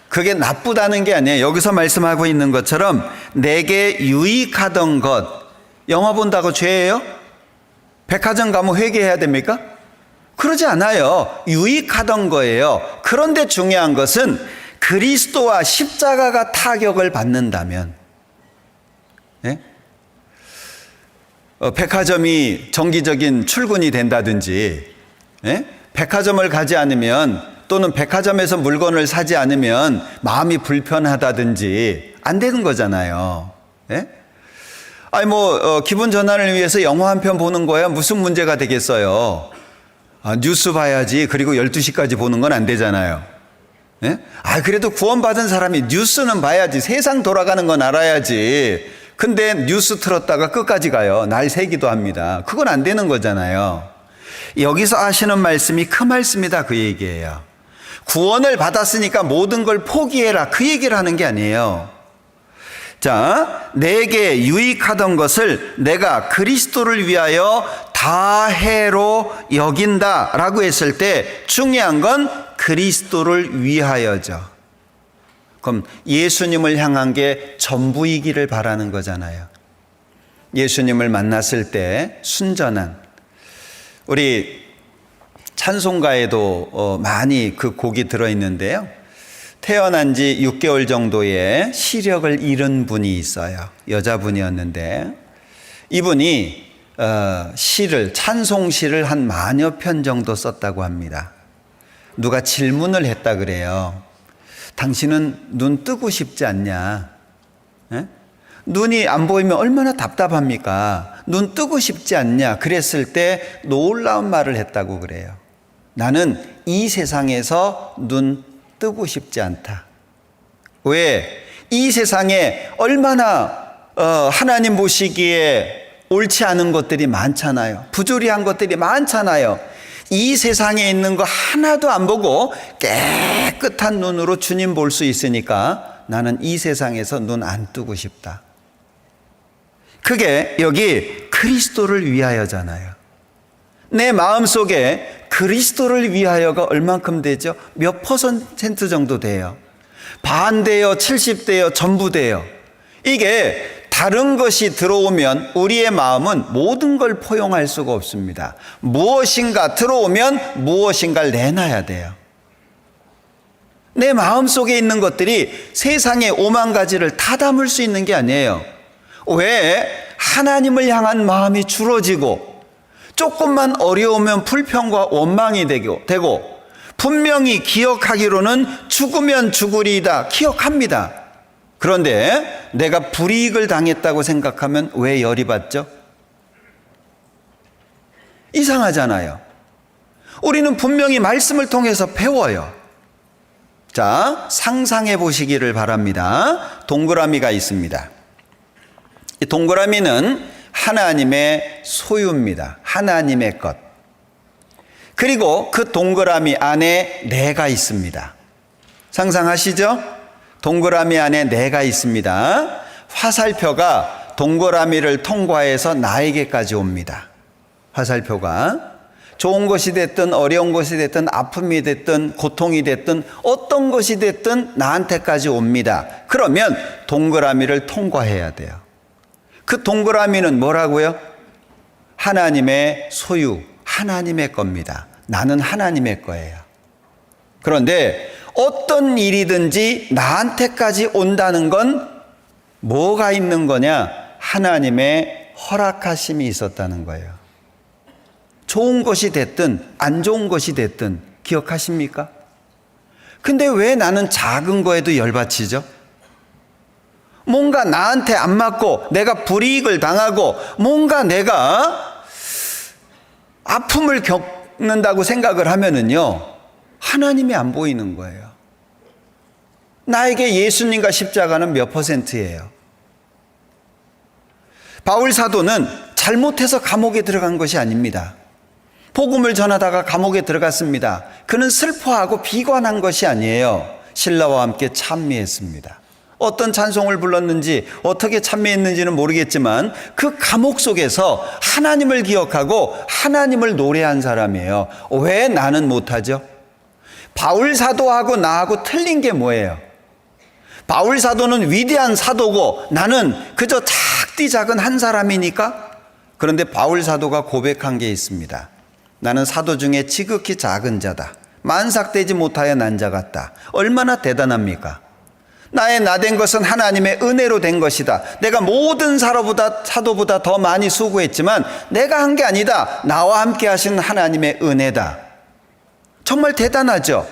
그게 나쁘다는 게 아니에요. 여기서 말씀하고 있는 것처럼 내게 유익하던 것, 영화 본다고 죄예요? 백화점 가면 회개해야 됩니까? 그러지 않아요. 유익하던 거예요. 그런데 중요한 것은 그리스도와 십자가가 타격을 받는다면, 예? 백화점이 정기적인 출근이 된다든지, 예? 백화점을 가지 않으면 또는 백화점에서 물건을 사지 않으면 마음이 불편하다든지 안 되는 거잖아요. 예? 아니 기분 전환을 위해서 영화 한 편 보는 거야 무슨 문제가 되겠어요. 뉴스 봐야지. 그리고 12시까지 보는 건 안 되잖아요. 예? 그래도 구원받은 사람이 뉴스는 봐야지. 세상 돌아가는 건 알아야지. 근데 뉴스 틀었다가 끝까지 가요. 날 새기도 합니다. 그건 안 되는 거잖아요. 여기서 하시는 말씀이 그 말씀이다, 그 얘기예요. 구원을 받았으니까 모든 걸 포기해라, 그 얘기를 하는 게 아니에요. 자, 내게 유익하던 것을 내가 그리스도를 위하여 다해로 여긴다 라고 했을 때 중요한 건 그리스도를 위하여죠. 그럼 예수님을 향한 게 전부이기를 바라는 거잖아요. 예수님을 만났을 때 순전한, 우리 찬송가에도 많이 그 곡이 들어있는데요. 태어난 지 6개월 정도의 시력을 잃은 분이 있어요. 여자분이었는데 이분이 찬송시를 한 10,000여 편 정도 썼다고 합니다. 누가 질문을 했다 그래요. 당신은 눈 뜨고 싶지 않냐? 에? 눈이 안 보이면 얼마나 답답합니까? 눈 뜨고 싶지 않냐? 그랬을 때 놀라운 말을 했다고 그래요. 나는 이 세상에서 눈 뜨고 싶지 않다. 왜? 이 세상에 얼마나 하나님 보시기에 옳지 않은 것들이 많잖아요. 부조리한 것들이 많잖아요. 이 세상에 있는 거 하나도 안 보고 깨끗한 눈으로 주님 볼 수 있으니까 나는 이 세상에서 눈 안 뜨고 싶다. 그게 여기 그리스도를 위하여잖아요. 내 마음속에 그리스도를 위하여가 얼만큼 되죠? 몇 퍼센트 정도 돼요? 반 돼요? 70대요? 전부 돼요? 이게 다른 것이 들어오면 우리의 마음은 모든 걸 포용할 수가 없습니다. 무엇인가 들어오면 무엇인가를 내놔야 돼요. 내 마음속에 있는 것들이 세상에 5만 가지를 다 담을 수 있는 게 아니에요. 왜? 하나님을 향한 마음이 줄어지고 조금만 어려우면 불평과 원망이 되고 분명히 기억하기로는 죽으면 죽으리이다 기억합니다. 그런데 내가 불이익을 당했다고 생각하면 왜 열이 받죠? 이상하잖아요. 우리는 분명히 말씀을 통해서 배워요. 자, 상상해 보시기를 바랍니다. 동그라미가 있습니다. 이 동그라미는 하나님의 소유입니다. 하나님의 것. 그리고 그 동그라미 안에 내가 있습니다. 상상하시죠? 동그라미 안에 내가 있습니다. 화살표가 동그라미를 통과해서 나에게까지 옵니다. 화살표가 좋은 것이 됐든 어려운 것이 됐든 아픔이 됐든 고통이 됐든 어떤 것이 됐든 나한테까지 옵니다. 그러면 동그라미를 통과해야 돼요. 그 동그라미는 뭐라고요? 하나님의 소유, 하나님의 겁니다. 나는 하나님의 거예요. 그런데 어떤 일이든지 나한테까지 온다는 건 뭐가 있는 거냐? 하나님의 허락하심이 있었다는 거예요. 좋은 것이 됐든 안 좋은 것이 됐든 기억하십니까? 근데 왜 나는 작은 거에도 열받치죠? 뭔가 나한테 안 맞고 내가 불이익을 당하고 뭔가 내가 아픔을 겪는다고 생각을 하면은요, 하나님이 안 보이는 거예요. 나에게 예수님과 십자가는 몇 %예요? 바울 사도는 잘못해서 감옥에 들어간 것이 아닙니다. 복음을 전하다가 감옥에 들어갔습니다. 그는 슬퍼하고 비관한 것이 아니에요. 신라와 함께 찬미했습니다. 어떤 찬송을 불렀는지 어떻게 찬미했는지는 모르겠지만 그 감옥 속에서 하나님을 기억하고 하나님을 노래한 사람이에요. 왜 나는 못하죠? 바울 사도하고 나하고 틀린 게 뭐예요? 바울 사도는 위대한 사도고 나는 그저 작디 작은 한 사람이니까? 그런데 바울 사도가 고백한 게 있습니다. 나는 사도 중에 지극히 작은 자다. 만삭되지 못하여 난 자 같다. 얼마나 대단합니까? 나의 나된 것은 하나님의 은혜로 된 것이다. 내가 모든 사도보다 더 많이 수고했지만 내가 한 게 아니다. 나와 함께 하신 하나님의 은혜다. 정말 대단하죠?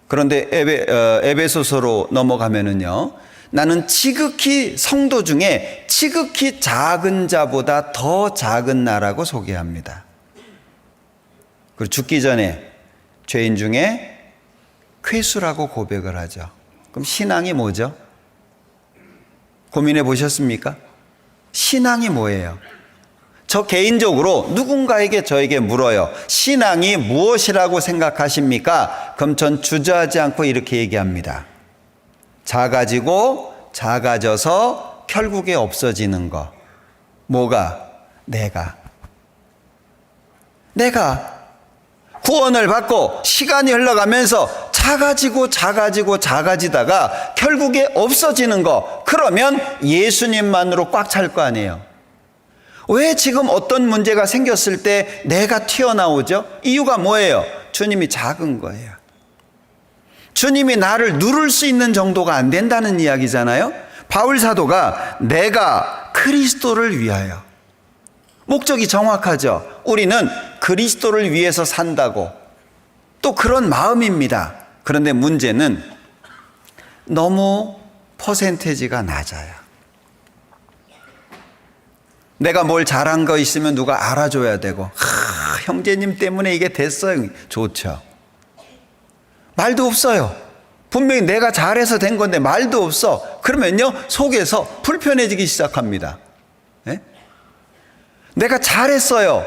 그런데 에베소서로 넘어가면은요, 나는 지극히 성도 중에 지극히 작은 자보다 더 작은 나라고 소개합니다. 그리고 죽기 전에 죄인 중에 괴수라고 고백을 하죠. 그럼 신앙이 뭐죠? 고민해 보셨습니까? 신앙이 뭐예요? 저 개인적으로 누군가에게 저에게 물어요. 신앙이 무엇이라고 생각하십니까? 그럼 전 주저하지 않고 이렇게 얘기합니다. 작아지고 작아져서 결국에 없어지는 거. 뭐가? 내가 구원을 받고 시간이 흘러가면서 작아지다가 결국에 없어지는 거. 그러면 예수님만으로 꽉 찰 거 아니에요. 왜 지금 어떤 문제가 생겼을 때 내가 튀어나오죠? 이유가 뭐예요? 주님이 작은 거예요. 주님이 나를 누를 수 있는 정도가 안 된다는 이야기잖아요. 바울 사도가 내가 그리스도를 위하여, 목적이 정확하죠. 우리는 그리스도를 위해서 산다고, 또 그런 마음입니다. 그런데 문제는 너무 퍼센테이지가 낮아요. 내가 뭘 잘한 거 있으면 누가 알아줘야 되고, 형제님 때문에 이게 됐어요. 좋죠. 말도 없어요. 분명히 내가 잘해서 된 건데 말도 없어. 그러면요, 속에서 불편해지기 시작합니다. 네? 내가 잘했어요.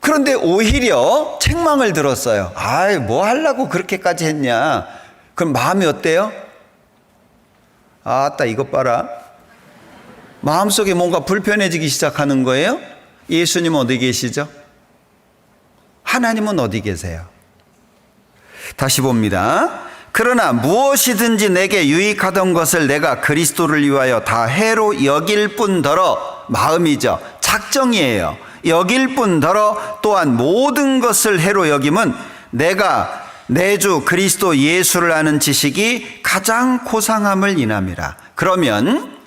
그런데 오히려 책망을 들었어요. 아이, 뭐 하려고 그렇게까지 했냐. 그럼 마음이 어때요? 아따, 이것 봐라. 마음속에 뭔가 불편해지기 시작하는 거예요. 예수님은 어디 계시죠? 하나님은 어디 계세요? 다시 봅니다. 그러나 무엇이든지 내게 유익하던 것을 내가 그리스도를 위하여 다 해로 여길 뿐더러, 마음이죠. 작정이에요. 여길 뿐더러 또한 모든 것을 해로 여김은 내가 내 주 그리스도 예수를 아는 지식이 가장 고상함을 인함이라. 그러면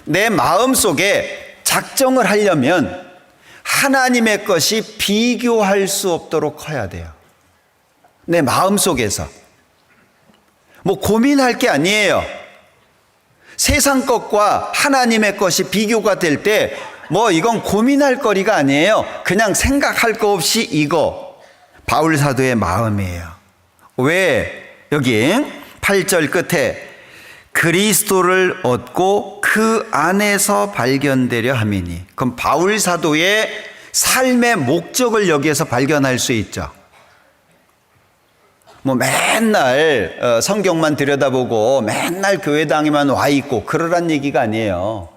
내 마음속에 작정을 하려면 하나님의 것이 비교할 수 없도록 커야 돼요. 내 마음속에서. 뭐 고민할 게 아니에요. 세상 것과 하나님의 것이 비교가 될 때 뭐 이건 고민할 거리가 아니에요. 그냥 생각할 거 없이 이거. 바울 사도의 마음이에요. 왜? 여기 8절 끝에 그리스도를 얻고 그 안에서 발견되려 함이니. 그럼 바울 사도의 삶의 목적을 여기에서 발견할 수 있죠. 뭐 맨날 성경만 들여다보고 맨날 교회당에만 와 있고 그러란 얘기가 아니에요.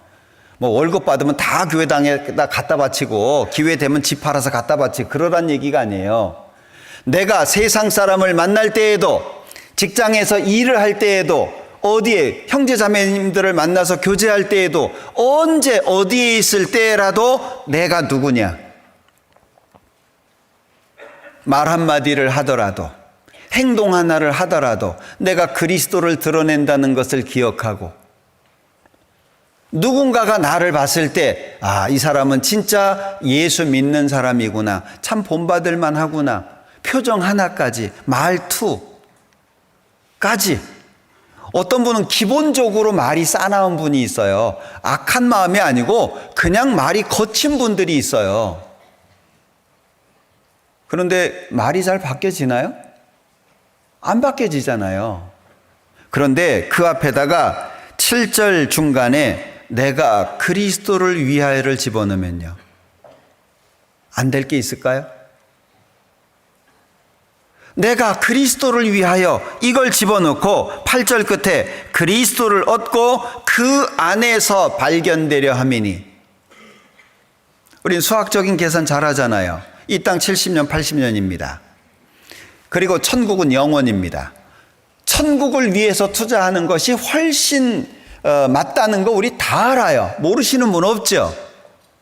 뭐 월급 받으면 다 교회당에다 갖다 바치고 기회 되면 집 팔아서 갖다 바치고 그러란 얘기가 아니에요. 내가 세상 사람을 만날 때에도, 직장에서 일을 할 때에도, 어디에 형제자매님들을 만나서 교제할 때에도, 언제 어디에 있을 때라도 내가 누구냐? 말 한마디를 하더라도, 행동 하나를 하더라도 내가 그리스도를 드러낸다는 것을 기억하고, 누군가가 나를 봤을 때, 아, 이 사람은 진짜 예수 믿는 사람이구나, 참 본받을만 하구나, 표정 하나까지, 말투까지. 어떤 분은 기본적으로 말이 싸나운 분이 있어요. 악한 마음이 아니고 그냥 말이 거친 분들이 있어요. 그런데 말이 잘 바뀌어지나요? 안 바뀌어지잖아요. 그런데 그 앞에다가 7절 중간에 내가 그리스도를 위하여를 집어넣으면요, 안 될 게 있을까요? 내가 그리스도를 위하여 이걸 집어넣고 8절 끝에 그리스도를 얻고 그 안에서 발견되려 함이니. 우린 수학적인 계산 잘하잖아요. 이 땅 70년 80년입니다. 그리고 천국은 영원입니다. 천국을 위해서 투자하는 것이 훨씬 맞다는 거 우리 다 알아요. 모르시는 분 없죠?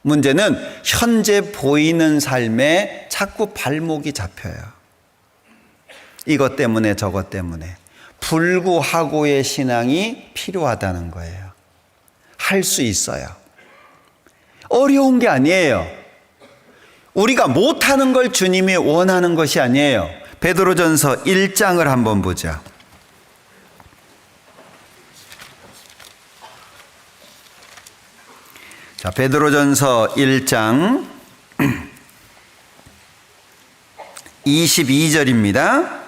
문제는 현재 보이는 삶에 자꾸 발목이 잡혀요. 이것 때문에 저것 때문에 불구하고의 신앙이 필요하다는 거예요. 할 수 있어요. 어려운 게 아니에요. 우리가 못하는 걸 주님이 원하는 것이 아니에요. 베드로전서 1장을 한번 보자. 자, 베드로전서 1장 22절입니다.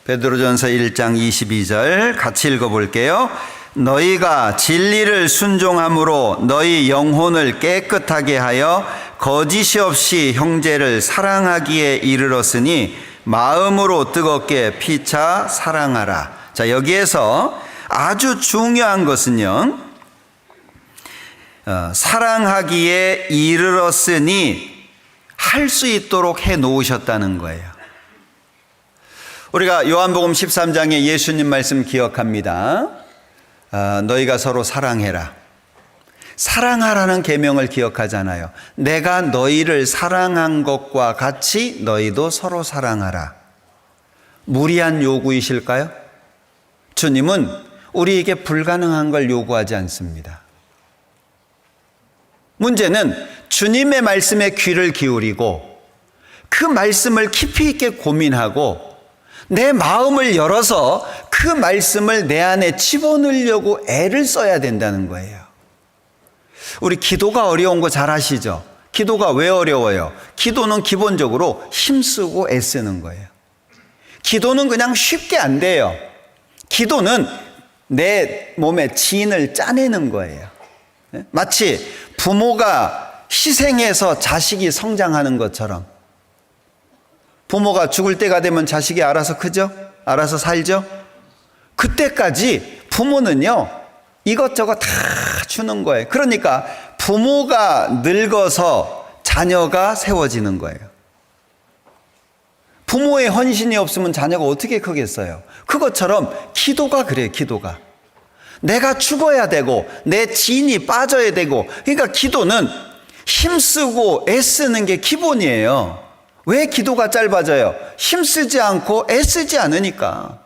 베드로전서 1장 22절 같이 읽어볼게요. 너희가 진리를 순종함으로 너희 영혼을 깨끗하게 하여 거짓이 없이 형제를 사랑하기에 이르렀으니 마음으로 뜨겁게 피차 사랑하라. 자, 여기에서 아주 중요한 것은요, 사랑하기에 이르렀으니 할 수 있도록 해 놓으셨다는 거예요. 우리가 요한복음 13장에 예수님 말씀 기억합니다. 너희가 서로 사랑해라. 사랑하라는 계명을 기억하잖아요. 내가 너희를 사랑한 것과 같이 너희도 서로 사랑하라. 무리한 요구이실까요? 주님은 우리에게 불가능한 걸 요구하지 않습니다. 문제는 주님의 말씀에 귀를 기울이고 그 말씀을 깊이 있게 고민하고 내 마음을 열어서 그 말씀을 내 안에 집어넣으려고 애를 써야 된다는 거예요. 우리 기도가 어려운 거 잘 아시죠? 기도가 왜 어려워요? 기도는 기본적으로 힘쓰고 애쓰는 거예요. 기도는 그냥 쉽게 안 돼요. 기도는 내 몸에 진을 짜내는 거예요. 마치 부모가 희생해서 자식이 성장하는 것처럼, 부모가 죽을 때가 되면 자식이 알아서 크죠? 알아서 살죠? 그때까지 부모는요, 이것저것 다 주는 거예요. 그러니까 부모가 늙어서 자녀가 세워지는 거예요. 부모의 헌신이 없으면 자녀가 어떻게 크겠어요? 그것처럼 기도가 그래요, 기도가. 내가 죽어야 되고 내 진이 빠져야 되고, 그러니까 기도는 힘쓰고 애쓰는 게 기본이에요. 왜 기도가 짧아져요? 힘쓰지 않고 애쓰지 않으니까.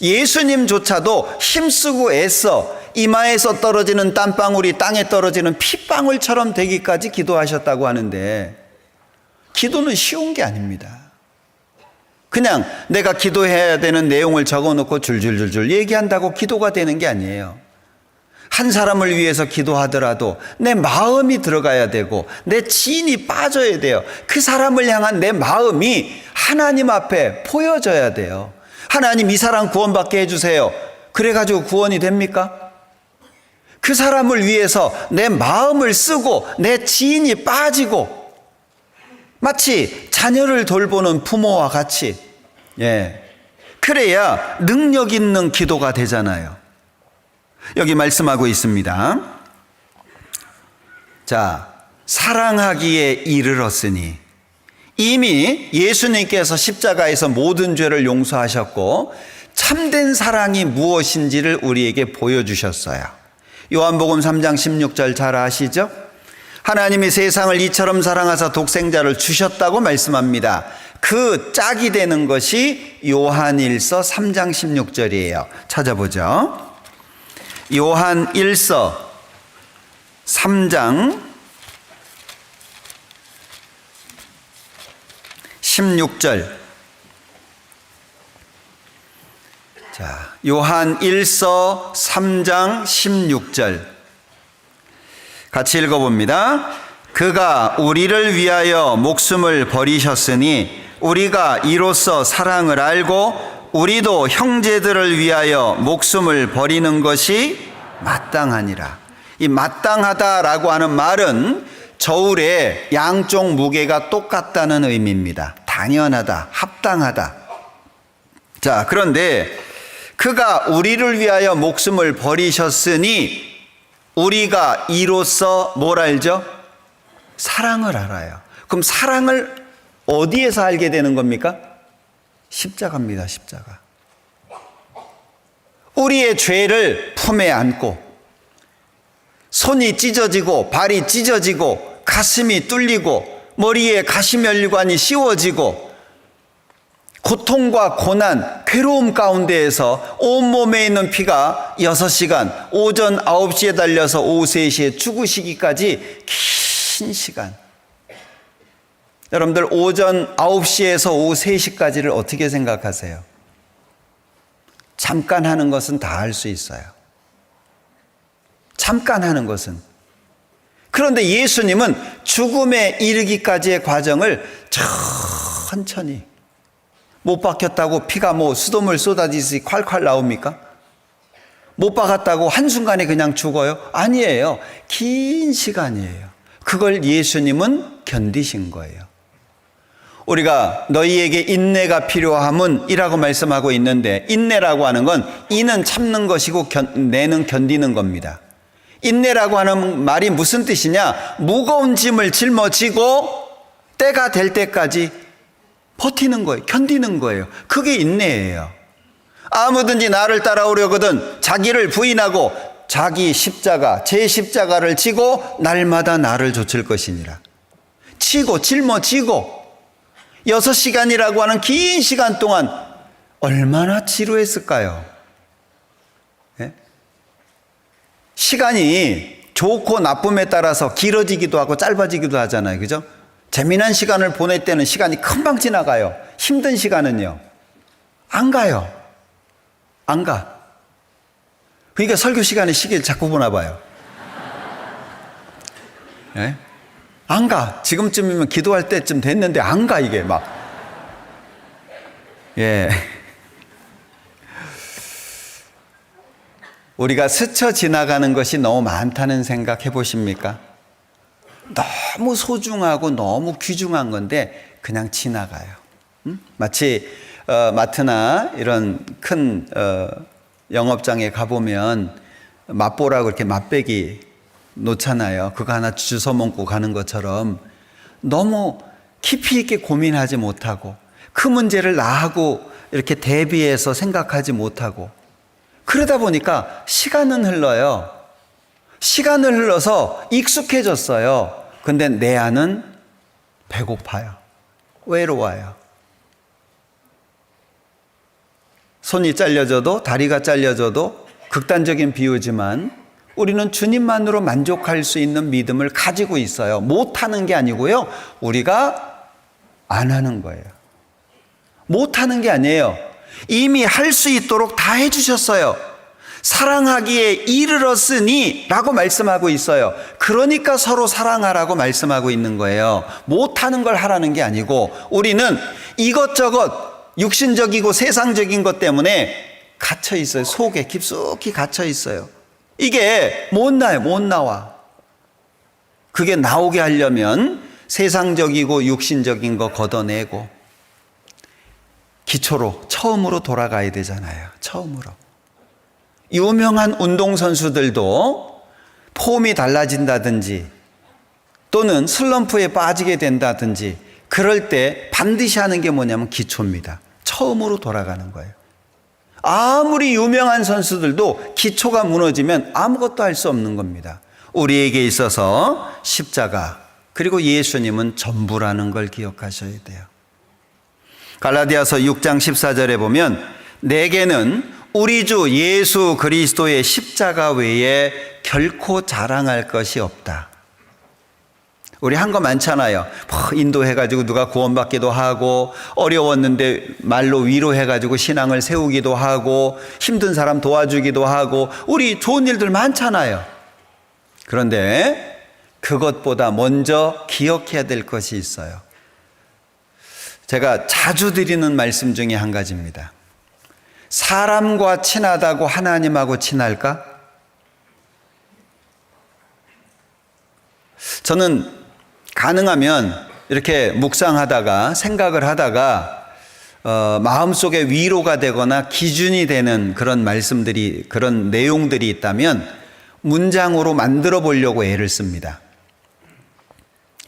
예수님조차도 힘쓰고 애써 이마에서 떨어지는 땀방울이 땅에 떨어지는 핏방울처럼 되기까지 기도하셨다고 하는데, 기도는 쉬운 게 아닙니다. 그냥 내가 기도해야 되는 내용을 적어놓고 줄줄줄줄 얘기한다고 기도가 되는 게 아니에요. 한 사람을 위해서 기도하더라도 내 마음이 들어가야 되고 내 진이 빠져야 돼요. 그 사람을 향한 내 마음이 하나님 앞에 보여져야 돼요. 하나님, 이 사람 구원받게 해주세요. 그래가지고 구원이 됩니까? 그 사람을 위해서 내 마음을 쓰고 내 진이 빠지고, 마치 자녀를 돌보는 부모와 같이, 그래야 능력 있는 기도가 되잖아요. 여기 말씀하고 있습니다. 자, 사랑하기에 이르렀으니, 이미 예수님께서 십자가에서 모든 죄를 용서하셨고 참된 사랑이 무엇인지를 우리에게 보여주셨어요. 요한복음 3장 16절 잘 아시죠? 하나님이 세상을 이처럼 사랑하사 독생자를 주셨다고 말씀합니다. 그 짝이 되는 것이 요한일서 3장 16절이에요. 찾아보죠. 요한일서 3장 16절. 자, 요한일서 3장 16절. 같이 읽어봅니다. 그가 우리를 위하여 목숨을 버리셨으니 우리가 이로써 사랑을 알고 우리도 형제들을 위하여 목숨을 버리는 것이 마땅하니라. 이 마땅하다라고 하는 말은 저울의 양쪽 무게가 똑같다는 의미입니다. 당연하다, 합당하다. 자, 그런데 그가 우리를 위하여 목숨을 버리셨으니 우리가 이로써 뭘 알죠? 사랑을 알아요. 그럼 사랑을 어디에서 알게 되는 겁니까? 십자가입니다. 십자가. 우리의 죄를 품에 안고 손이 찢어지고 발이 찢어지고 가슴이 뚫리고 머리에 가시면류관이 씌워지고 고통과 고난, 괴로움 가운데에서 온몸에 있는 피가 6시간, 오전 9시에 달려서 오후 3시에 죽으시기까지 긴 시간. 여러분들 오전 9시에서 오후 3시까지를 어떻게 생각하세요? 잠깐 하는 것은 다 할 수 있어요. 잠깐 하는 것은. 그런데 예수님은 죽음에 이르기까지의 과정을 천천히, 못 박혔다고 피가 수돗물 쏟아지듯이 콸콸 나옵니까? 못 박았다고 한순간에 그냥 죽어요? 아니에요. 긴 시간이에요. 그걸 예수님은 견디신 거예요. 우리가 너희에게 인내가 필요함은 이라고 말씀하고 있는데, 인내라고 하는 건 이는 참는 것이고 내는 견디는 겁니다. 인내라고 하는 말이 무슨 뜻이냐? 무거운 짐을 짊어지고 때가 될 때까지 버티는 거예요. 견디는 거예요. 그게 인내예요. 아무든지 나를 따라오려거든 자기를 부인하고 자기 십자가, 제 십자가를 지고 날마다 나를 좇을 것이니라. 지고 짊어지고 6시간이라고 하는 긴 시간 동안 얼마나 지루했을까요? 예? 시간이 좋고 나쁨에 따라서 길어지기도 하고 짧아지기도 하잖아요. 그죠? 재미난 시간을 보낼 때는 시간이 금방 지나가요. 힘든 시간은요, 안 가요. 안 가. 그러니까 설교 시간에 시계를 자꾸 보나 봐요. 예? 안 가. 지금쯤이면 기도할 때쯤 됐는데 안 가, 이게 막. 예. 우리가 스쳐 지나가는 것이 너무 많다는 생각 해보십니까? 너무 소중하고 너무 귀중한 건데 그냥 지나가요. 마치 마트나 이런 큰 영업장에 가보면 맛보라고 이렇게 맛배기 놓잖아요. 그거 하나 주워 먹고 가는 것처럼 너무 깊이 있게 고민하지 못하고 그 문제를 나하고 이렇게 대비해서 생각하지 못하고 그러다 보니까 시간은 흘러요. 시간을 흘러서 익숙해졌어요. 근데 내 안은 배고파요. 외로워요. 손이 잘려져도 다리가 잘려져도 극단적인 비유지만 우리는 주님만으로 만족할 수 있는 믿음을 가지고 있어요. 못하는 게 아니고요. 우리가 안 하는 거예요. 못하는 게 아니에요. 이미 할 수 있도록 다 해주셨어요. 사랑하기에 이르렀으니 라고 말씀하고 있어요. 그러니까 서로 사랑하라고 말씀하고 있는 거예요. 못하는 걸 하라는 게 아니고 우리는 이것저것 육신적이고 세상적인 것 때문에 갇혀 있어요. 속에 깊숙이 갇혀 있어요. 이게 못 나요. 못 나와. 그게 나오게 하려면 세상적이고 육신적인 거 걷어내고 기초로 처음으로 돌아가야 되잖아요. 처음으로. 유명한 운동선수들도 폼이 달라진다든지 또는 슬럼프에 빠지게 된다든지 그럴 때 반드시 하는 게 뭐냐면 기초입니다. 처음으로 돌아가는 거예요. 아무리 유명한 선수들도 기초가 무너지면 아무것도 할 수 없는 겁니다. 우리에게 있어서 십자가 그리고 예수님은 전부라는 걸 기억하셔야 돼요. 갈라디아서 6장 14절에 보면 내게는 우리 주 예수 그리스도의 십자가 외에 결코 자랑할 것이 없다. 우리 한 거 많잖아요. 인도해가지고 누가 구원받기도 하고, 어려웠는데 말로 위로해가지고 신앙을 세우기도 하고, 힘든 사람 도와주기도 하고, 우리 좋은 일들 많잖아요. 그런데 그것보다 먼저 기억해야 될 것이 있어요. 제가 자주 드리는 말씀 중에 한 가지입니다. 사람과 친하다고 하나님하고 친할까? 저는 가능하면 이렇게 묵상하다가 생각을 하다가 마음속에 위로가 되거나 기준이 되는 그런 말씀들이, 그런 내용들이 있다면 문장으로 만들어 보려고 애를 씁니다.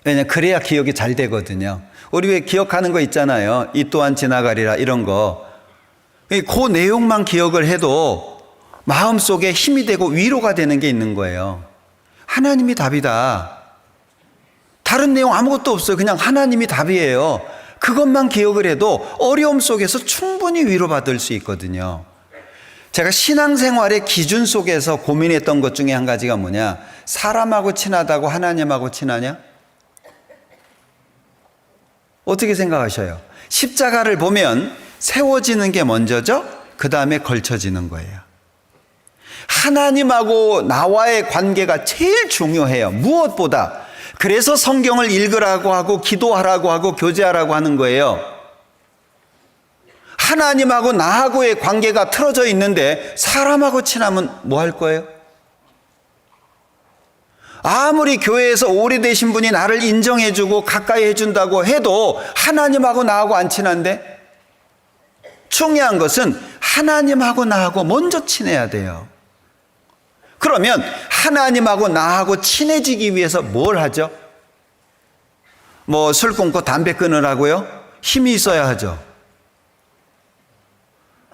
왜냐하면 그래야 기억이 잘 되거든요. 우리 왜 기억하는 거 있잖아요. 이 또한 지나가리라 이런 거. 그 내용만 기억을 해도 마음속에 힘이 되고 위로가 되는 게 있는 거예요. 하나님이 답이다. 다른 내용 아무것도 없어요. 그냥 하나님이 답이에요. 그것만 기억을 해도 어려움 속에서 충분히 위로받을 수 있거든요. 제가 신앙생활의 기준 속에서 고민했던 것 중에 한 가지가 뭐냐? 사람하고 친하다고 하나님하고 친하냐? 어떻게 생각하셔요? 십자가를 보면 세워지는 게 먼저죠? 그 다음에 걸쳐지는 거예요. 하나님하고 나와의 관계가 제일 중요해요. 무엇보다. 그래서 성경을 읽으라고 하고 기도하라고 하고 교제하라고 하는 거예요. 하나님하고 나하고의 관계가 틀어져 있는데 사람하고 친하면 뭐 할 거예요? 아무리 교회에서 오래되신 분이 나를 인정해주고 가까이 해준다고 해도 하나님하고 나하고 안 친한데? 중요한 것은 하나님하고 나하고 먼저 친해야 돼요. 그러면 하나님하고 나하고 친해지기 위해서 뭘 하죠? 뭐 술 끊고 담배 끊으라고요? 힘이 있어야 하죠.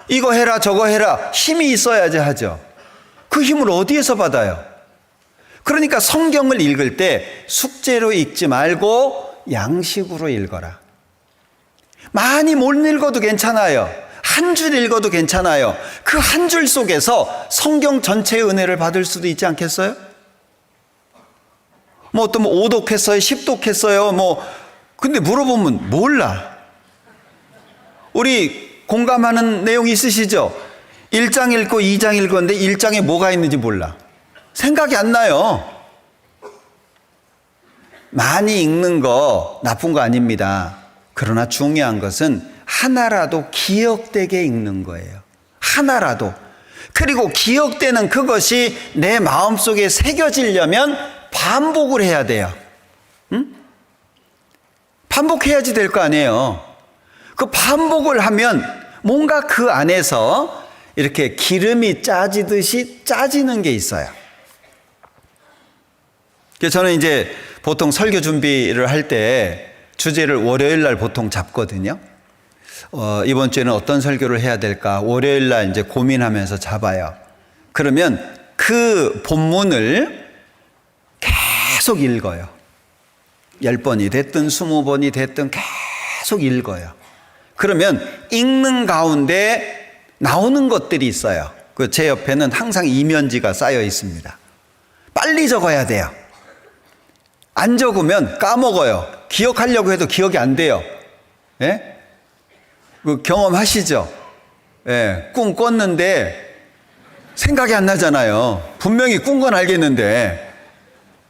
이거 해라 저거 해라 힘이 있어야지 하죠. 그 힘을 어디에서 받아요? 그러니까 성경을 읽을 때 숙제로 읽지 말고 양식으로 읽어라. 많이 못 읽어도 괜찮아요. 한 줄 읽어도 괜찮아요. 그 한 줄 속에서 성경 전체의 은혜를 받을 수도 있지 않겠어요? 뭐 또 5독 했어요? 10독 했어요? 근데 물어보면 몰라. 우리 공감하는 내용 있으시죠? 1장 읽고 2장 읽었는데 1장에 뭐가 있는지 몰라. 생각이 안 나요. 많이 읽는 거 나쁜 거 아닙니다. 그러나 중요한 것은 하나라도 기억되게 읽는 거예요. 하나라도. 그리고 기억되는 그것이 내 마음속에 새겨지려면 반복을 해야 돼요. 응? 반복해야지 될 거 아니에요. 그 반복을 하면 뭔가 그 안에서 이렇게 기름이 짜지듯이 짜지는 게 있어요. 그래서 저는 이제 보통 설교 준비를 할 때 주제를 월요일 날 보통 잡거든요. 이번 주에는 어떤 설교를 해야 될까? 월요일 날 이제 고민하면서 잡아요. 그러면 그 본문을 계속 읽어요. 10번이 됐든 20번이 됐든 계속 읽어요. 그러면 읽는 가운데 나오는 것들이 있어요. 제 옆에는 항상 이면지가 쌓여 있습니다. 빨리 적어야 돼요. 안 적으면 까먹어요. 기억하려고 해도 기억이 안 돼요. 예? 그 경험하시죠? 예, 꿈 꿨는데 생각이 안 나잖아요. 분명히 꾼 건 알겠는데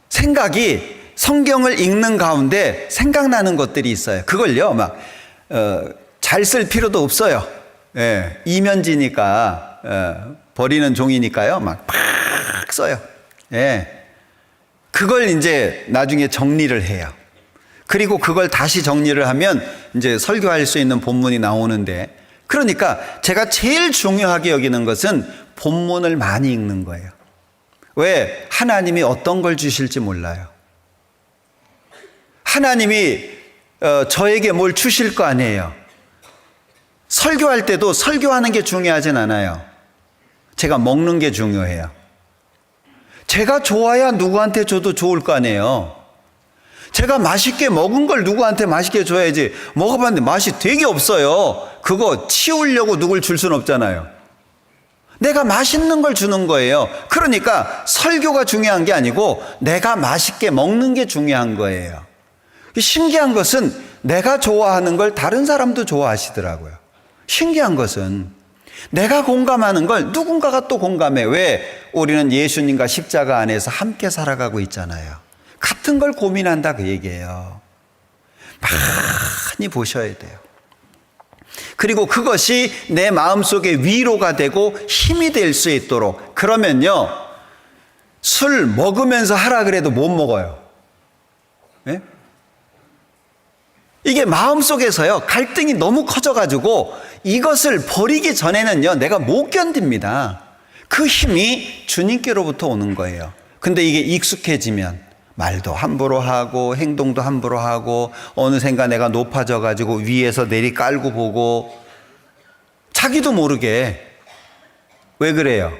생각이 성경을 읽는 가운데 생각나는 것들이 있어요. 그걸요, 잘 쓸 필요도 없어요. 예, 이면지니까, 버리는 종이니까요, 막 써요. 예. 그걸 이제 나중에 정리를 해요. 그리고 그걸 다시 정리를 하면 이제 설교할 수 있는 본문이 나오는데, 그러니까 제가 제일 중요하게 여기는 것은 본문을 많이 읽는 거예요. 왜? 하나님이 어떤 걸 주실지 몰라요. 하나님이 저에게 뭘 주실 거 아니에요. 설교할 때도 설교하는 게 중요하진 않아요. 제가 먹는 게 중요해요. 제가 좋아야 누구한테 줘도 좋을 거 아니에요. 제가 맛있게 먹은 걸 누구한테 맛있게 줘야지. 먹어봤는데 맛이 되게 없어요. 그거 치우려고 누굴 줄 수는 없잖아요. 내가 맛있는 걸 주는 거예요. 그러니까 설교가 중요한 게 아니고 내가 맛있게 먹는 게 중요한 거예요. 신기한 것은 내가 좋아하는 걸 다른 사람도 좋아하시더라고요. 신기한 것은 내가 공감하는 걸 누군가가 또 공감해. 왜? 우리는 예수님과 십자가 안에서 함께 살아가고 있잖아요. 같은 걸 고민한다 그 얘기예요. 많이 보셔야 돼요. 그리고 그것이 내 마음속에 위로가 되고 힘이 될 수 있도록. 그러면요, 술 먹으면서 하라 그래도 못 먹어요. 네? 이게 마음속에서요, 갈등이 너무 커져가지고 이것을 버리기 전에는요, 내가 못 견딥니다. 그 힘이 주님께로부터 오는 거예요. 근데 이게 익숙해지면 말도 함부로 하고 행동도 함부로 하고 어느샌가 내가 높아져가지고 위에서 내리 깔고 보고 자기도 모르게. 왜 그래요?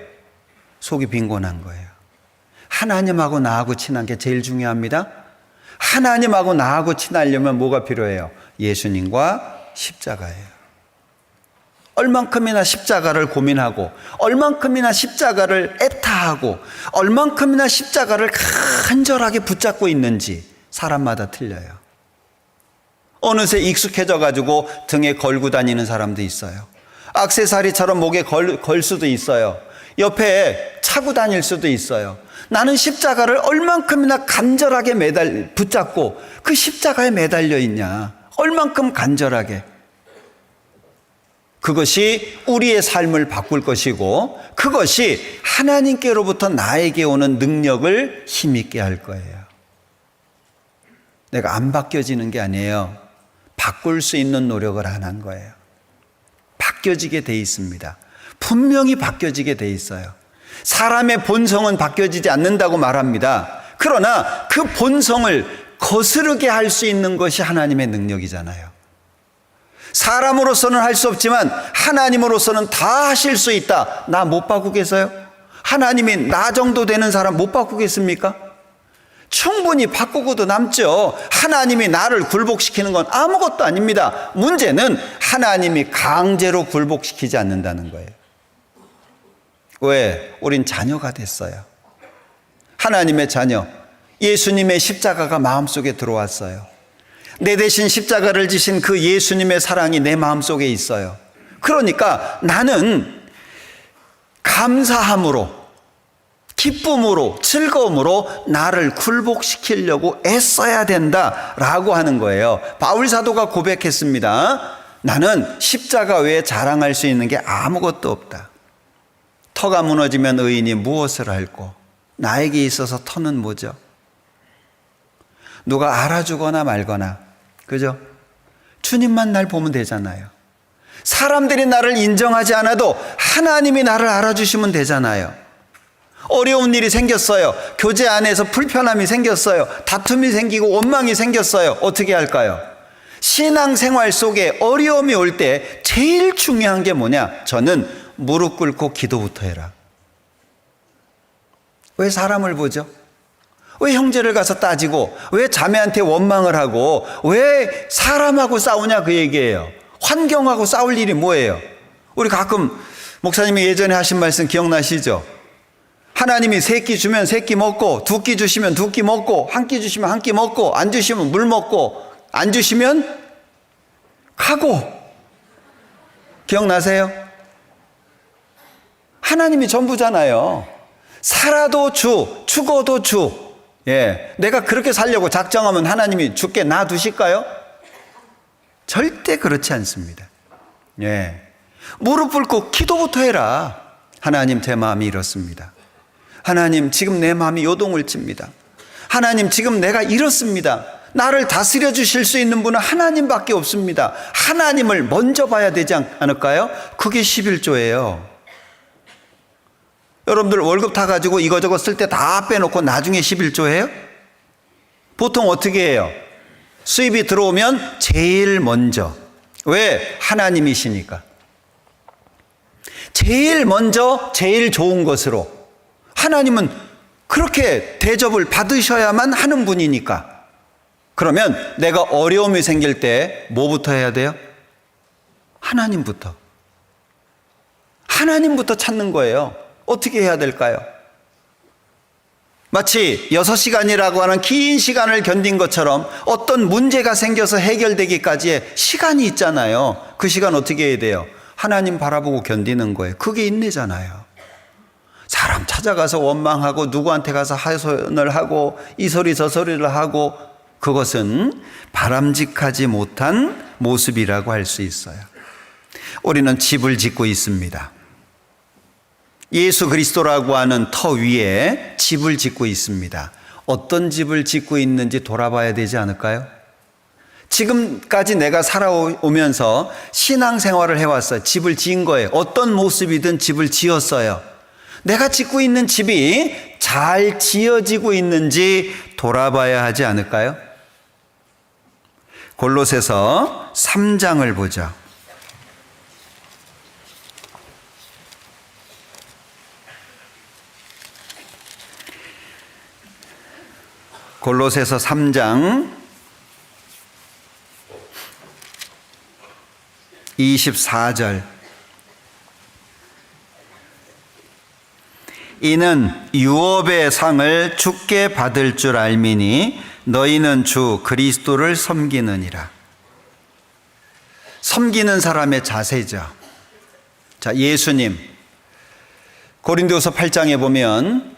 속이 빈곤한 거예요. 하나님하고 나하고 친한 게 제일 중요합니다. 하나님하고 나하고 친하려면 뭐가 필요해요? 예수님과 십자가예요. 얼만큼이나 십자가를 고민하고 얼만큼이나 십자가를 애타하고 얼만큼이나 십자가를 간절하게 붙잡고 있는지 사람마다 틀려요. 어느새 익숙해져 가지고 등에 걸고 다니는 사람도 있어요. 액세서리처럼 목에 걸 수도 있어요. 옆에 차고 다닐 수도 있어요. 나는 십자가를 얼만큼이나 간절하게 붙잡고 그 십자가에 매달려 있냐. 얼만큼 간절하게. 그것이 우리의 삶을 바꿀 것이고 그것이 하나님께로부터 나에게 오는 능력을 힘있게 할 거예요. 내가 안 바뀌어지는 게 아니에요. 바꿀 수 있는 노력을 안 한 거예요. 바뀌어지게 돼 있습니다. 분명히 바뀌어지게 돼 있어요. 사람의 본성은 바뀌어지지 않는다고 말합니다. 그러나 그 본성을 거스르게 할 수 있는 것이 하나님의 능력이잖아요. 사람으로서는 할 수 없지만 하나님으로서는 다 하실 수 있다. 나 못 바꾸겠어요? 하나님이 나 정도 되는 사람 못 바꾸겠습니까? 충분히 바꾸고도 남죠. 하나님이 나를 굴복시키는 건 아무것도 아닙니다. 문제는 하나님이 강제로 굴복시키지 않는다는 거예요. 왜? 우린 자녀가 됐어요. 하나님의 자녀. 예수님의 십자가가 마음속에 들어왔어요. 내 대신 십자가를 지신 그 예수님의 사랑이 내 마음속에 있어요. 그러니까 나는 감사함으로, 기쁨으로, 즐거움으로 나를 굴복시키려고 애써야 된다라고 하는 거예요. 바울 사도가 고백했습니다. 나는 십자가 외에 자랑할 수 있는 게 아무것도 없다. 터가 무너지면 의인이 무엇을 알고 나에게 있어서 터는 뭐죠? 누가 알아주거나 말거나, 그죠? 주님만 날 보면 되잖아요. 사람들이 나를 인정하지 않아도 하나님이 나를 알아주시면 되잖아요. 어려운 일이 생겼어요. 교제 안에서 불편함이 생겼어요. 다툼이 생기고 원망이 생겼어요. 어떻게 할까요? 신앙생활 속에 어려움이 올 때 제일 중요한 게 뭐냐? 저는 무릎 꿇고 기도부터 해라. 왜 사람을 보죠? 왜 형제를 가서 따지고 왜 자매한테 원망을 하고 왜 사람하고 싸우냐 그 얘기예요. 환경하고 싸울 일이 뭐예요? 우리 가끔 목사님이 예전에 하신 말씀 기억나시죠? 하나님이 세 끼 주면 세 끼 먹고 두 끼 주시면 두 끼 먹고 한 끼 주시면 한 끼 먹고 안 주시면 물 먹고 안 주시면 가고. 기억나세요? 하나님이 전부잖아요. 살아도 주, 죽어도 주. 예, 내가 그렇게 살려고 작정하면 하나님이 죽게 놔두실까요? 절대 그렇지 않습니다. 예, 무릎 꿇고 기도부터 해라. 하나님, 제 마음이 이렇습니다. 하나님, 지금 내 마음이 요동을 칩니다. 하나님, 지금 내가 이렇습니다. 나를 다스려 주실 수 있는 분은 하나님밖에 없습니다. 하나님을 먼저 봐야 되지 않을까요? 그게 11조예요. 여러분들 월급 타가지고 이거저거 쓸 때 다 빼놓고 나중에 11조 해요? 보통 어떻게 해요? 수입이 들어오면 제일 먼저. 왜? 하나님이시니까. 제일 먼저 제일 좋은 것으로. 하나님은 그렇게 대접을 받으셔야만 하는 분이니까. 그러면 내가 어려움이 생길 때 뭐부터 해야 돼요? 하나님부터. 하나님부터 찾는 거예요. 어떻게 해야 될까요? 마치 6시간이라고 하는 긴 시간을 견딘 것처럼 어떤 문제가 생겨서 해결되기까지의 시간이 있잖아요. 그 시간 어떻게 해야 돼요? 하나님 바라보고 견디는 거예요. 그게 인내잖아요. 사람 찾아가서 원망하고 누구한테 가서 하소연을 하고 이 소리 저 소리를 하고, 그것은 바람직하지 못한 모습이라고 할 수 있어요. 우리는 집을 짓고 있습니다. 예수 그리스도라고 하는 터 위에 집을 짓고 있습니다. 어떤 집을 짓고 있는지 돌아봐야 되지 않을까요? 지금까지 내가 살아오면서 신앙생활을 해왔어요. 집을 지은 거예요. 어떤 모습이든 집을 지었어요. 내가 짓고 있는 집이 잘 지어지고 있는지 돌아봐야 하지 않을까요? 골로새서 3장을 보자. 골로새서 3장 24절. 이는 유업의 상을 주께 받을 줄 알미니 너희는 주 그리스도를 섬기느니라. 섬기는 사람의 자세죠. 자, 예수님. 고린도서 8장에 보면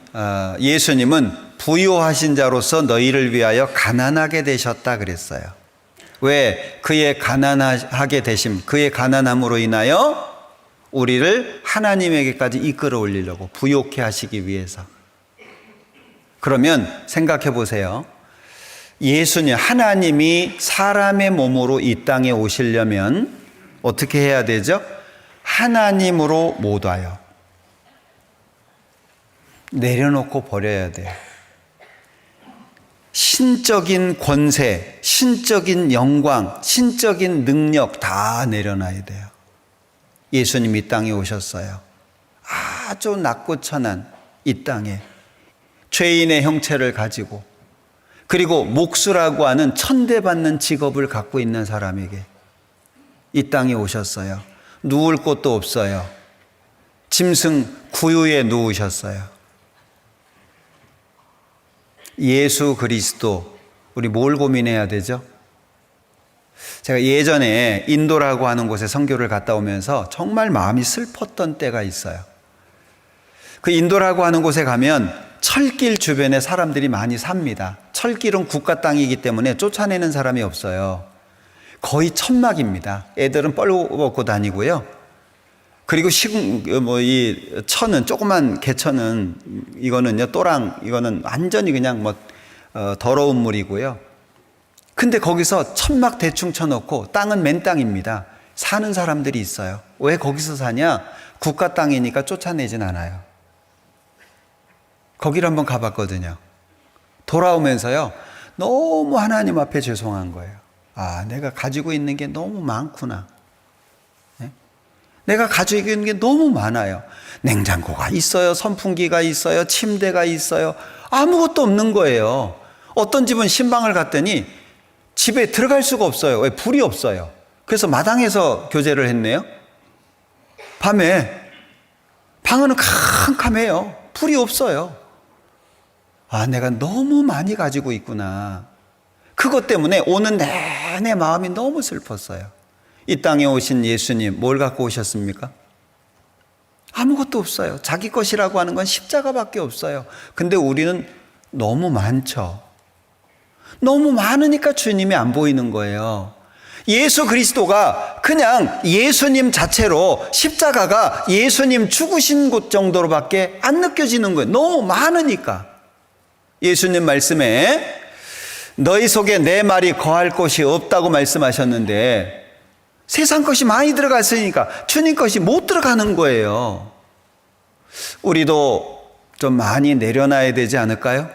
예수님은 부요하신 자로서 너희를 위하여 가난하게 되셨다 그랬어요. 왜? 그의 가난하게 되심, 그의 가난함으로 인하여 우리를 하나님에게까지 이끌어 올리려고, 부요케 하시기 위해서. 그러면 생각해 보세요. 예수님, 하나님이 사람의 몸으로 이 땅에 오시려면 어떻게 해야 되죠? 하나님으로 못 와요. 내려놓고 버려야 돼요. 신적인 권세, 신적인 영광, 신적인 능력 다 내려놔야 돼요. 예수님 이 땅에 오셨어요. 아주 낮고 천한 이 땅에 죄인의 형체를 가지고, 그리고 목수라고 하는 천대받는 직업을 갖고 있는 사람에게 이 땅에 오셨어요. 누울 곳도 없어요. 짐승 구유에 누우셨어요. 예수 그리스도, 우리 뭘 고민해야 되죠? 제가 예전에 인도라고 하는 곳에 선교를 갔다 오면서 정말 마음이 슬펐던 때가 있어요. 그 인도라고 하는 곳에 가면 철길 주변에 사람들이 많이 삽니다. 철길은 국가 땅이기 때문에 쫓아내는 사람이 없어요. 거의 천막입니다. 애들은 뻘벗고 다니고요. 그리고 이 천은, 조그만 개천은, 이거는요, 또랑, 이거는 완전히 그냥 더러운 물이고요. 근데 거기서 천막 대충 쳐놓고 땅은 맨 땅입니다. 사는 사람들이 있어요. 왜 거기서 사냐? 국가 땅이니까 쫓아내진 않아요. 거기를 한번 가봤거든요. 돌아오면서요, 너무 하나님 앞에 죄송한 거예요. 아, 내가 가지고 있는 게 너무 많구나. 내가 가지고 있는 게 너무 많아요. 냉장고가 있어요. 선풍기가 있어요. 침대가 있어요. 아무것도 없는 거예요. 어떤 집은 신방을 갔더니 집에 들어갈 수가 없어요. 왜? 불이 없어요. 그래서 마당에서 교제를 했네요. 밤에 방은 캄캄해요. 불이 없어요. 아, 내가 너무 많이 가지고 있구나. 그것 때문에 오는 내내 마음이 너무 슬펐어요. 이 땅에 오신 예수님, 뭘 갖고 오셨습니까? 아무것도 없어요. 자기 것이라고 하는 건 십자가밖에 없어요. 근데 우리는 너무 많죠. 너무 많으니까 주님이 안 보이는 거예요. 예수 그리스도가 그냥 예수님 자체로, 십자가가 예수님 죽으신 곳 정도로밖에 안 느껴지는 거예요. 너무 많으니까. 예수님 말씀에 너희 속에 내 말이 거할 곳이 없다고 말씀하셨는데, 세상 것이 많이 들어갔으니까 주님 것이 못 들어가는 거예요. 우리도 좀 많이 내려놔야 되지 않을까요?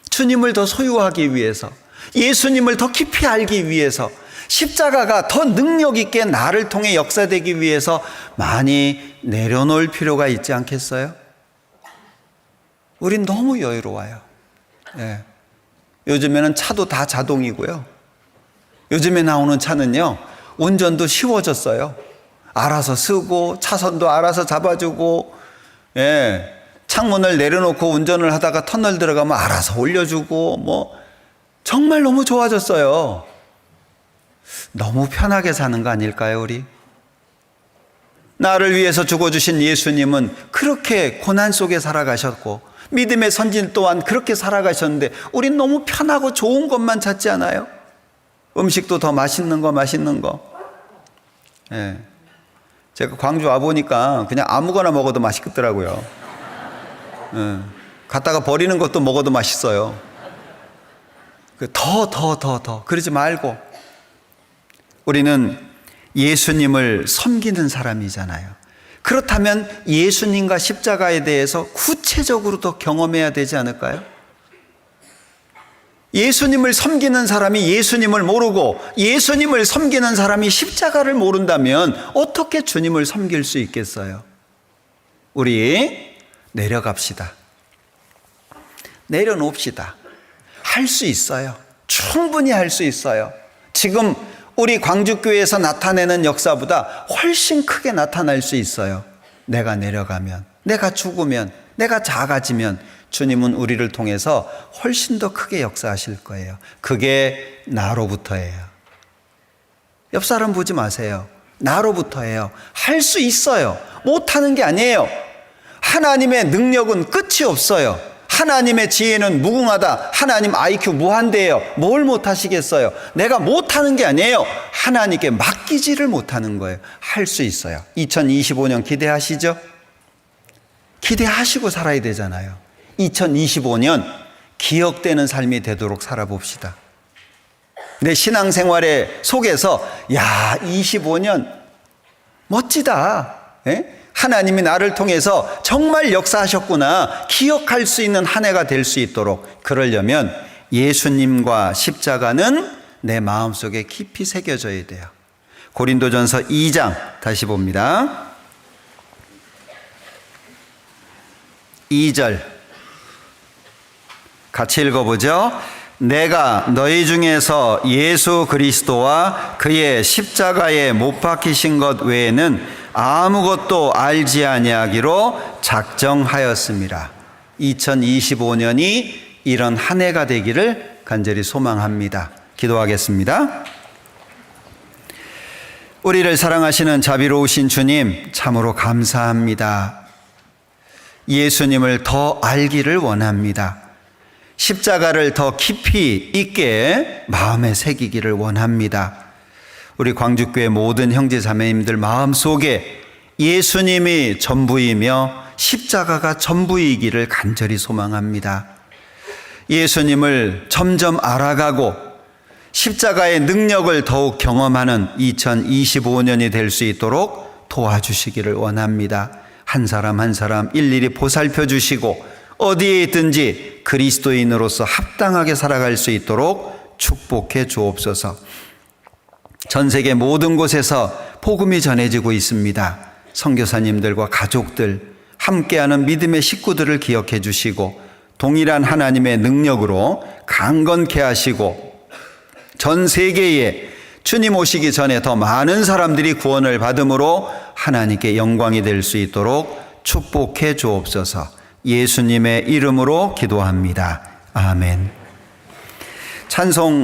주님을 더 소유하기 위해서, 예수님을 더 깊이 알기 위해서, 십자가가 더 능력 있게 나를 통해 역사되기 위해서 많이 내려놓을 필요가 있지 않겠어요? 우린 너무 여유로워요. 예. 요즘에는 차도 다 자동이고요. 요즘에 나오는 차는요, 운전도 쉬워졌어요. 알아서 쓰고, 차선도 알아서 잡아주고, 예. 창문을 내려놓고 운전을 하다가 터널 들어가면 알아서 올려주고, 정말 너무 좋아졌어요. 너무 편하게 사는 거 아닐까요, 우리? 나를 위해서 죽어주신 예수님은 그렇게 고난 속에 살아가셨고, 믿음의 선진 또한 그렇게 살아가셨는데, 우린 너무 편하고 좋은 것만 찾지 않아요? 음식도 더 맛있는 거. 예. 제가 광주 와보니까 그냥 아무거나 먹어도 맛있더라고요. 예. 갖다가 버리는 것도 먹어도 맛있어요. 더. 그러지 말고. 우리는 예수님을 섬기는 사람이잖아요. 그렇다면 예수님과 십자가에 대해서 구체적으로 더 경험해야 되지 않을까요? 예수님을 섬기는 사람이 예수님을 모르고 예수님을 섬기는 사람이 십자가를 모른다면 어떻게 주님을 섬길 수 있겠어요? 우리 내려갑시다. 내려놓읍시다. 할 수 있어요. 충분히 할 수 있어요. 지금 우리 광주교회에서 나타내는 역사보다 훨씬 크게 나타날 수 있어요. 내가 내려가면, 내가 죽으면, 내가 작아지면 주님은 우리를 통해서 훨씬 더 크게 역사하실 거예요. 그게 나로부터예요. 옆 사람 보지 마세요. 나로부터예요. 할 수 있어요. 못하는 게 아니에요. 하나님의 능력은 끝이 없어요. 하나님의 지혜는 무궁하다. 하나님 IQ 무한대예요. 뭘 못하시겠어요? 내가 못하는 게 아니에요. 하나님께 맡기지를 못하는 거예요. 할 수 있어요. 2025년 기대하시죠? 기대하시고 살아야 되잖아요. 2025년 기억되는 삶이 되도록 살아봅시다. 내 신앙생활의 속에서 25년 멋지다. 예? 하나님이 나를 통해서 정말 역사하셨구나 기억할 수 있는 한 해가 될 수 있도록, 그러려면 예수님과 십자가는 내 마음속에 깊이 새겨져야 돼요. 고린도전서 2장 다시 봅니다. 2절 같이 읽어보죠. 내가 너희 중에서 예수 그리스도와 그의 십자가에 못 박히신 것 외에는 아무것도 알지 아니하기로 작정하였습니다. 2025년이 이런 한 해가 되기를 간절히 소망합니다. 기도하겠습니다. 우리를 사랑하시는 자비로우신 주님, 참으로 감사합니다. 예수님을 더 알기를 원합니다. 십자가를 더 깊이 있게 마음에 새기기를 원합니다. 우리 광주교회 모든 형제 자매님들 마음속에 예수님이 전부이며 십자가가 전부이기를 간절히 소망합니다. 예수님을 점점 알아가고 십자가의 능력을 더욱 경험하는 2025년이 될 수 있도록 도와주시기를 원합니다. 한 사람 한 사람 일일이 보살펴 주시고 어디에 있든지 그리스도인으로서 합당하게 살아갈 수 있도록 축복해 주옵소서. 전 세계 모든 곳에서 복음이 전해지고 있습니다. 선교사님들과 가족들, 함께하는 믿음의 식구들을 기억해 주시고 동일한 하나님의 능력으로 강건케 하시고 전 세계에 주님 오시기 전에 더 많은 사람들이 구원을 받음으로 하나님께 영광이 될 수 있도록 축복해 주옵소서. 예수님의 이름으로 기도합니다. 아멘. 찬송